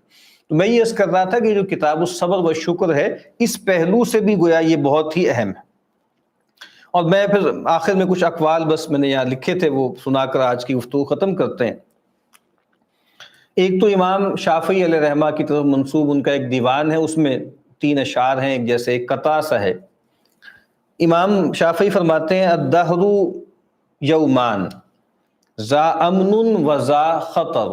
تو میں یہ عرض کر رہا تھا کہ جو کتاب الصبر و شکر ہے اس پہلو سے بھی گویا یہ بہت ہی اہم ہے. اور میں پھر آخر میں کچھ اقوال بس میں نے یہاں لکھے تھے وہ سنا کر آج کی گفتگو ختم کرتے ہیں. ایک تو امام شافعی علیہ رحمہ کی طرف منسوب ان کا ایک دیوان ہے، اس میں 3 اشعار ہیں، ایک جیسے ایک قطع سا ہے. امام شافعی فرماتے ہیں الدہر یومان ذا امن و ذا خطر،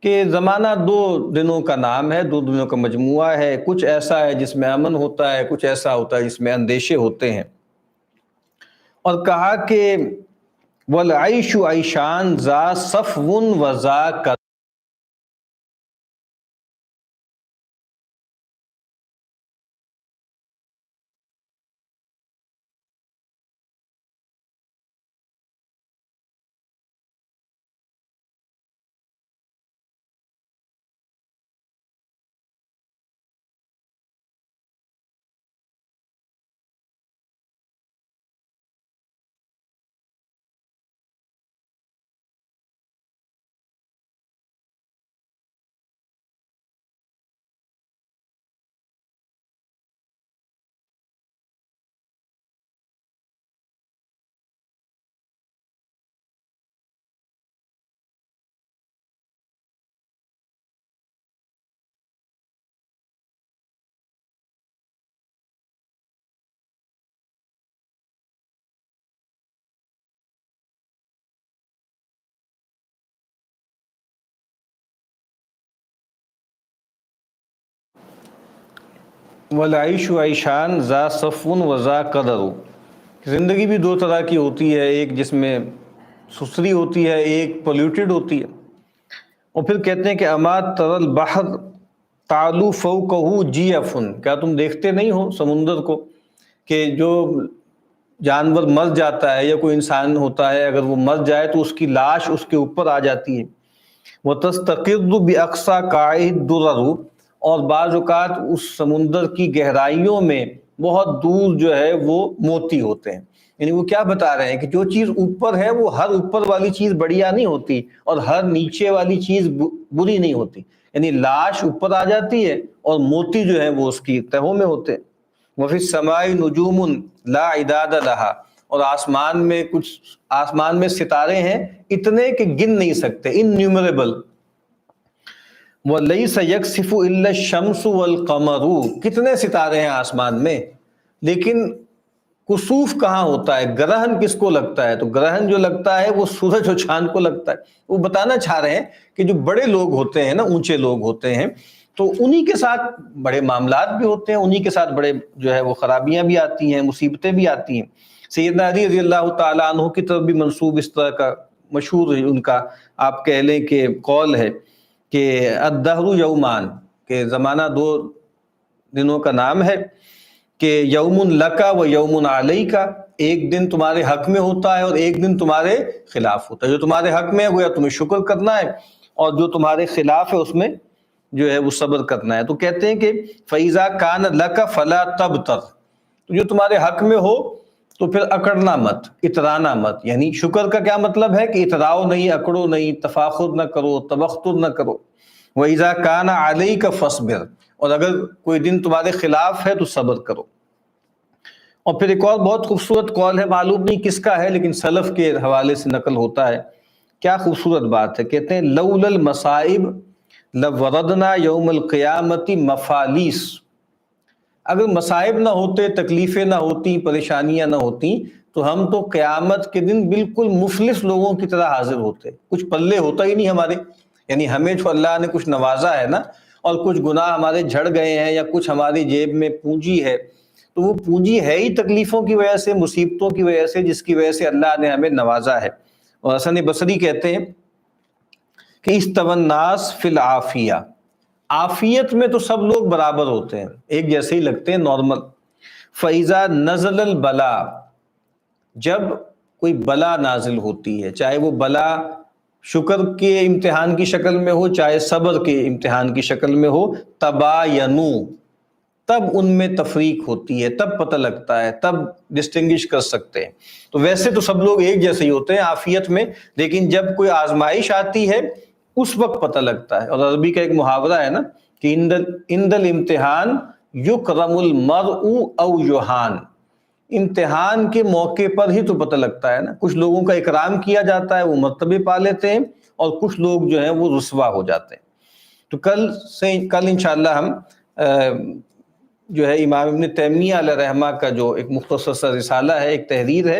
کہ زمانہ 2 دنوں کا نام ہے، 2 دنوں کا مجموعہ ہے. کچھ ایسا ہے جس میں امن ہوتا ہے، کچھ ایسا ہوتا ہے جس میں اندیشے ہوتے ہیں. اور کہا کہ والعیش عیشان ذا صفو و ذا والعیش عیشان ذا صفو و ذا قدر، زندگی بھی دو طرح کی ہوتی ہے، ایک جس میں سسری ہوتی ہے، ایک پولیوٹڈ ہوتی ہے۔ اور پھر کہتے ہیں کہ اما تر البحر تعلو فوقہ جیفن، کیا تم دیکھتے نہیں ہو سمندر کو کہ جو جانور مر جاتا ہے یا کوئی انسان ہوتا ہے اگر وہ مر جائے تو اس کی لاش اس کے اوپر آ جاتی ہے۔ وَتَسْتَقِرُّ بِأَقْصَى قَاعِهِ الدُّرَرُ، اور بعض اوقات اس سمندر کی گہرائیوں میں بہت دور جو ہے وہ موتی ہوتے ہیں۔ یعنی وہ کیا بتا رہے ہیں کہ جو چیز اوپر ہے وہ ہر اوپر والی چیز بڑھیا نہیں ہوتی اور ہر نیچے والی چیز بری نہیں ہوتی، یعنی لاش اوپر آ جاتی ہے اور موتی جو ہے وہ اس کی تہوں میں ہوتے ہیں۔ وَفِي السَّمَاءِ نُجُومٌ لَا عِدَادَ لَهَا، اور آسمان میں ستارے ہیں اتنے کہ گن نہیں سکتے، انیومریبل۔ وَلَيْسَ يَكْسِفُ إِلَّا الشَّمْسُ وَالْقَمَرُ، کتنے ستارے ہیں آسمان میں، لیکن کسوف کہاں ہوتا ہے، گرہن کس کو لگتا ہے؟ تو گرہن جو لگتا ہے وہ سورج اور چاند کو لگتا ہے۔ وہ بتانا چاہ رہے ہیں کہ جو بڑے لوگ ہوتے ہیں نا، اونچے لوگ ہوتے ہیں، تو انہی کے ساتھ بڑے معاملات بھی ہوتے ہیں، انہی کے ساتھ بڑے جو ہے وہ خرابیاں بھی آتی ہیں، مصیبتیں بھی آتی ہیں۔ سیدنا علی رضی اللہ تعالیٰ عنہ کی طرف بھی منسوب اس طرح کا مشہور ہے ان کا، آپ کہہ لیں کہ قول ہے کہ الدہر یومان، کہ زمانہ دو دنوں کا نام ہے، کہ یوم لکا و یوم علیکا، ایک دن تمہارے حق میں ہوتا ہے اور ایک دن تمہارے خلاف ہوتا ہے۔ جو تمہارے حق میں ہے گویا تمہیں شکر کرنا ہے، اور جو تمہارے خلاف ہے اس میں جو ہے وہ صبر کرنا ہے۔ تو کہتے ہیں کہ فَإِذَا كَانَ لَكَ فَلَا تَبْتَرْ، تو جو تمہارے حق میں ہو تو پھر اکڑنا مت، اترانا مت۔ یعنی شکر کا کیا مطلب ہے کہ اتراؤ نہیں، اکڑو نہیں، تفاخر نہ کرو، تبختر نہ کرو۔ وَإِذَا كَانَ عَلَيْكَ فَاصْبِرْ، اور اگر کوئی دن تمہارے خلاف ہے تو صبر کرو۔ اور پھر ایک اور بہت خوبصورت قول ہے، معلوم نہیں کس کا ہے لیکن سلف کے حوالے سے نقل ہوتا ہے، کیا خوبصورت بات ہے، کہتے ہیں لولا المصائب لوردنا یوم القیامت مفالیس، اگر مصائب نہ ہوتے، تکلیفیں نہ ہوتی، پریشانیاں نہ ہوتی تو ہم تو قیامت کے دن بالکل مفلس لوگوں کی طرح حاضر ہوتے، کچھ پلے ہوتا ہی نہیں ہمارے۔ یعنی ہمیں جو اللہ نے کچھ نوازا ہے نا، اور کچھ گناہ ہمارے جھڑ گئے ہیں یا کچھ ہماری جیب میں پونجی ہے، تو وہ پونجی ہے ہی تکلیفوں کی وجہ سے، مصیبتوں کی وجہ سے، جس کی وجہ سے اللہ نے ہمیں نوازا ہے۔ اور حسن بصری کہتے ہیں کہ استوى الناس فی العافیہ، عافیت میں تو سب لوگ برابر ہوتے ہیں، ایک جیسے ہی لگتے ہیں، نارمل۔ فَإِذَا نَزَلَ الْبَلَا، جب کوئی بلا نازل ہوتی ہے، چاہے وہ بلا شکر کے امتحان کی شکل میں ہو، چاہے صبر کے امتحان کی شکل میں ہو، تَبَايَنُوا، تب ان میں تفریق ہوتی ہے، تب پتہ لگتا ہے، تب ڈسٹنگش کر سکتے ہیں۔ تو ویسے تو سب لوگ ایک جیسے ہی ہوتے ہیں عافیت میں، لیکن جب کوئی آزمائش آتی ہے اس وقت پتہ لگتا ہے۔ اور عربی کا ایک محاورہ ہے نا کہ عند الامتحان یکرم المرء او یہان، امتحان کے موقع پر ہی تو پتہ لگتا ہے نا، کچھ لوگوں کا اکرام کیا جاتا ہے، وہ مرتبے پا لیتے ہیں، اور کچھ لوگ جو ہیں وہ رسوا ہو جاتے ہیں۔ تو کل انشاءاللہ ہم جو ہے امام ابن تیمیہ علیہ رحمہ کا جو ایک مختصر سا رسالہ ہے، ایک تحریر ہے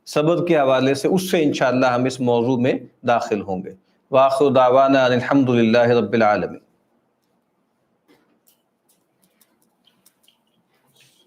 صبر کے حوالے سے، اس سے انشاءاللہ ہم اس موضوع میں داخل ہوں گے۔ وآخر دعوانا الحمد للہ رب العالمین۔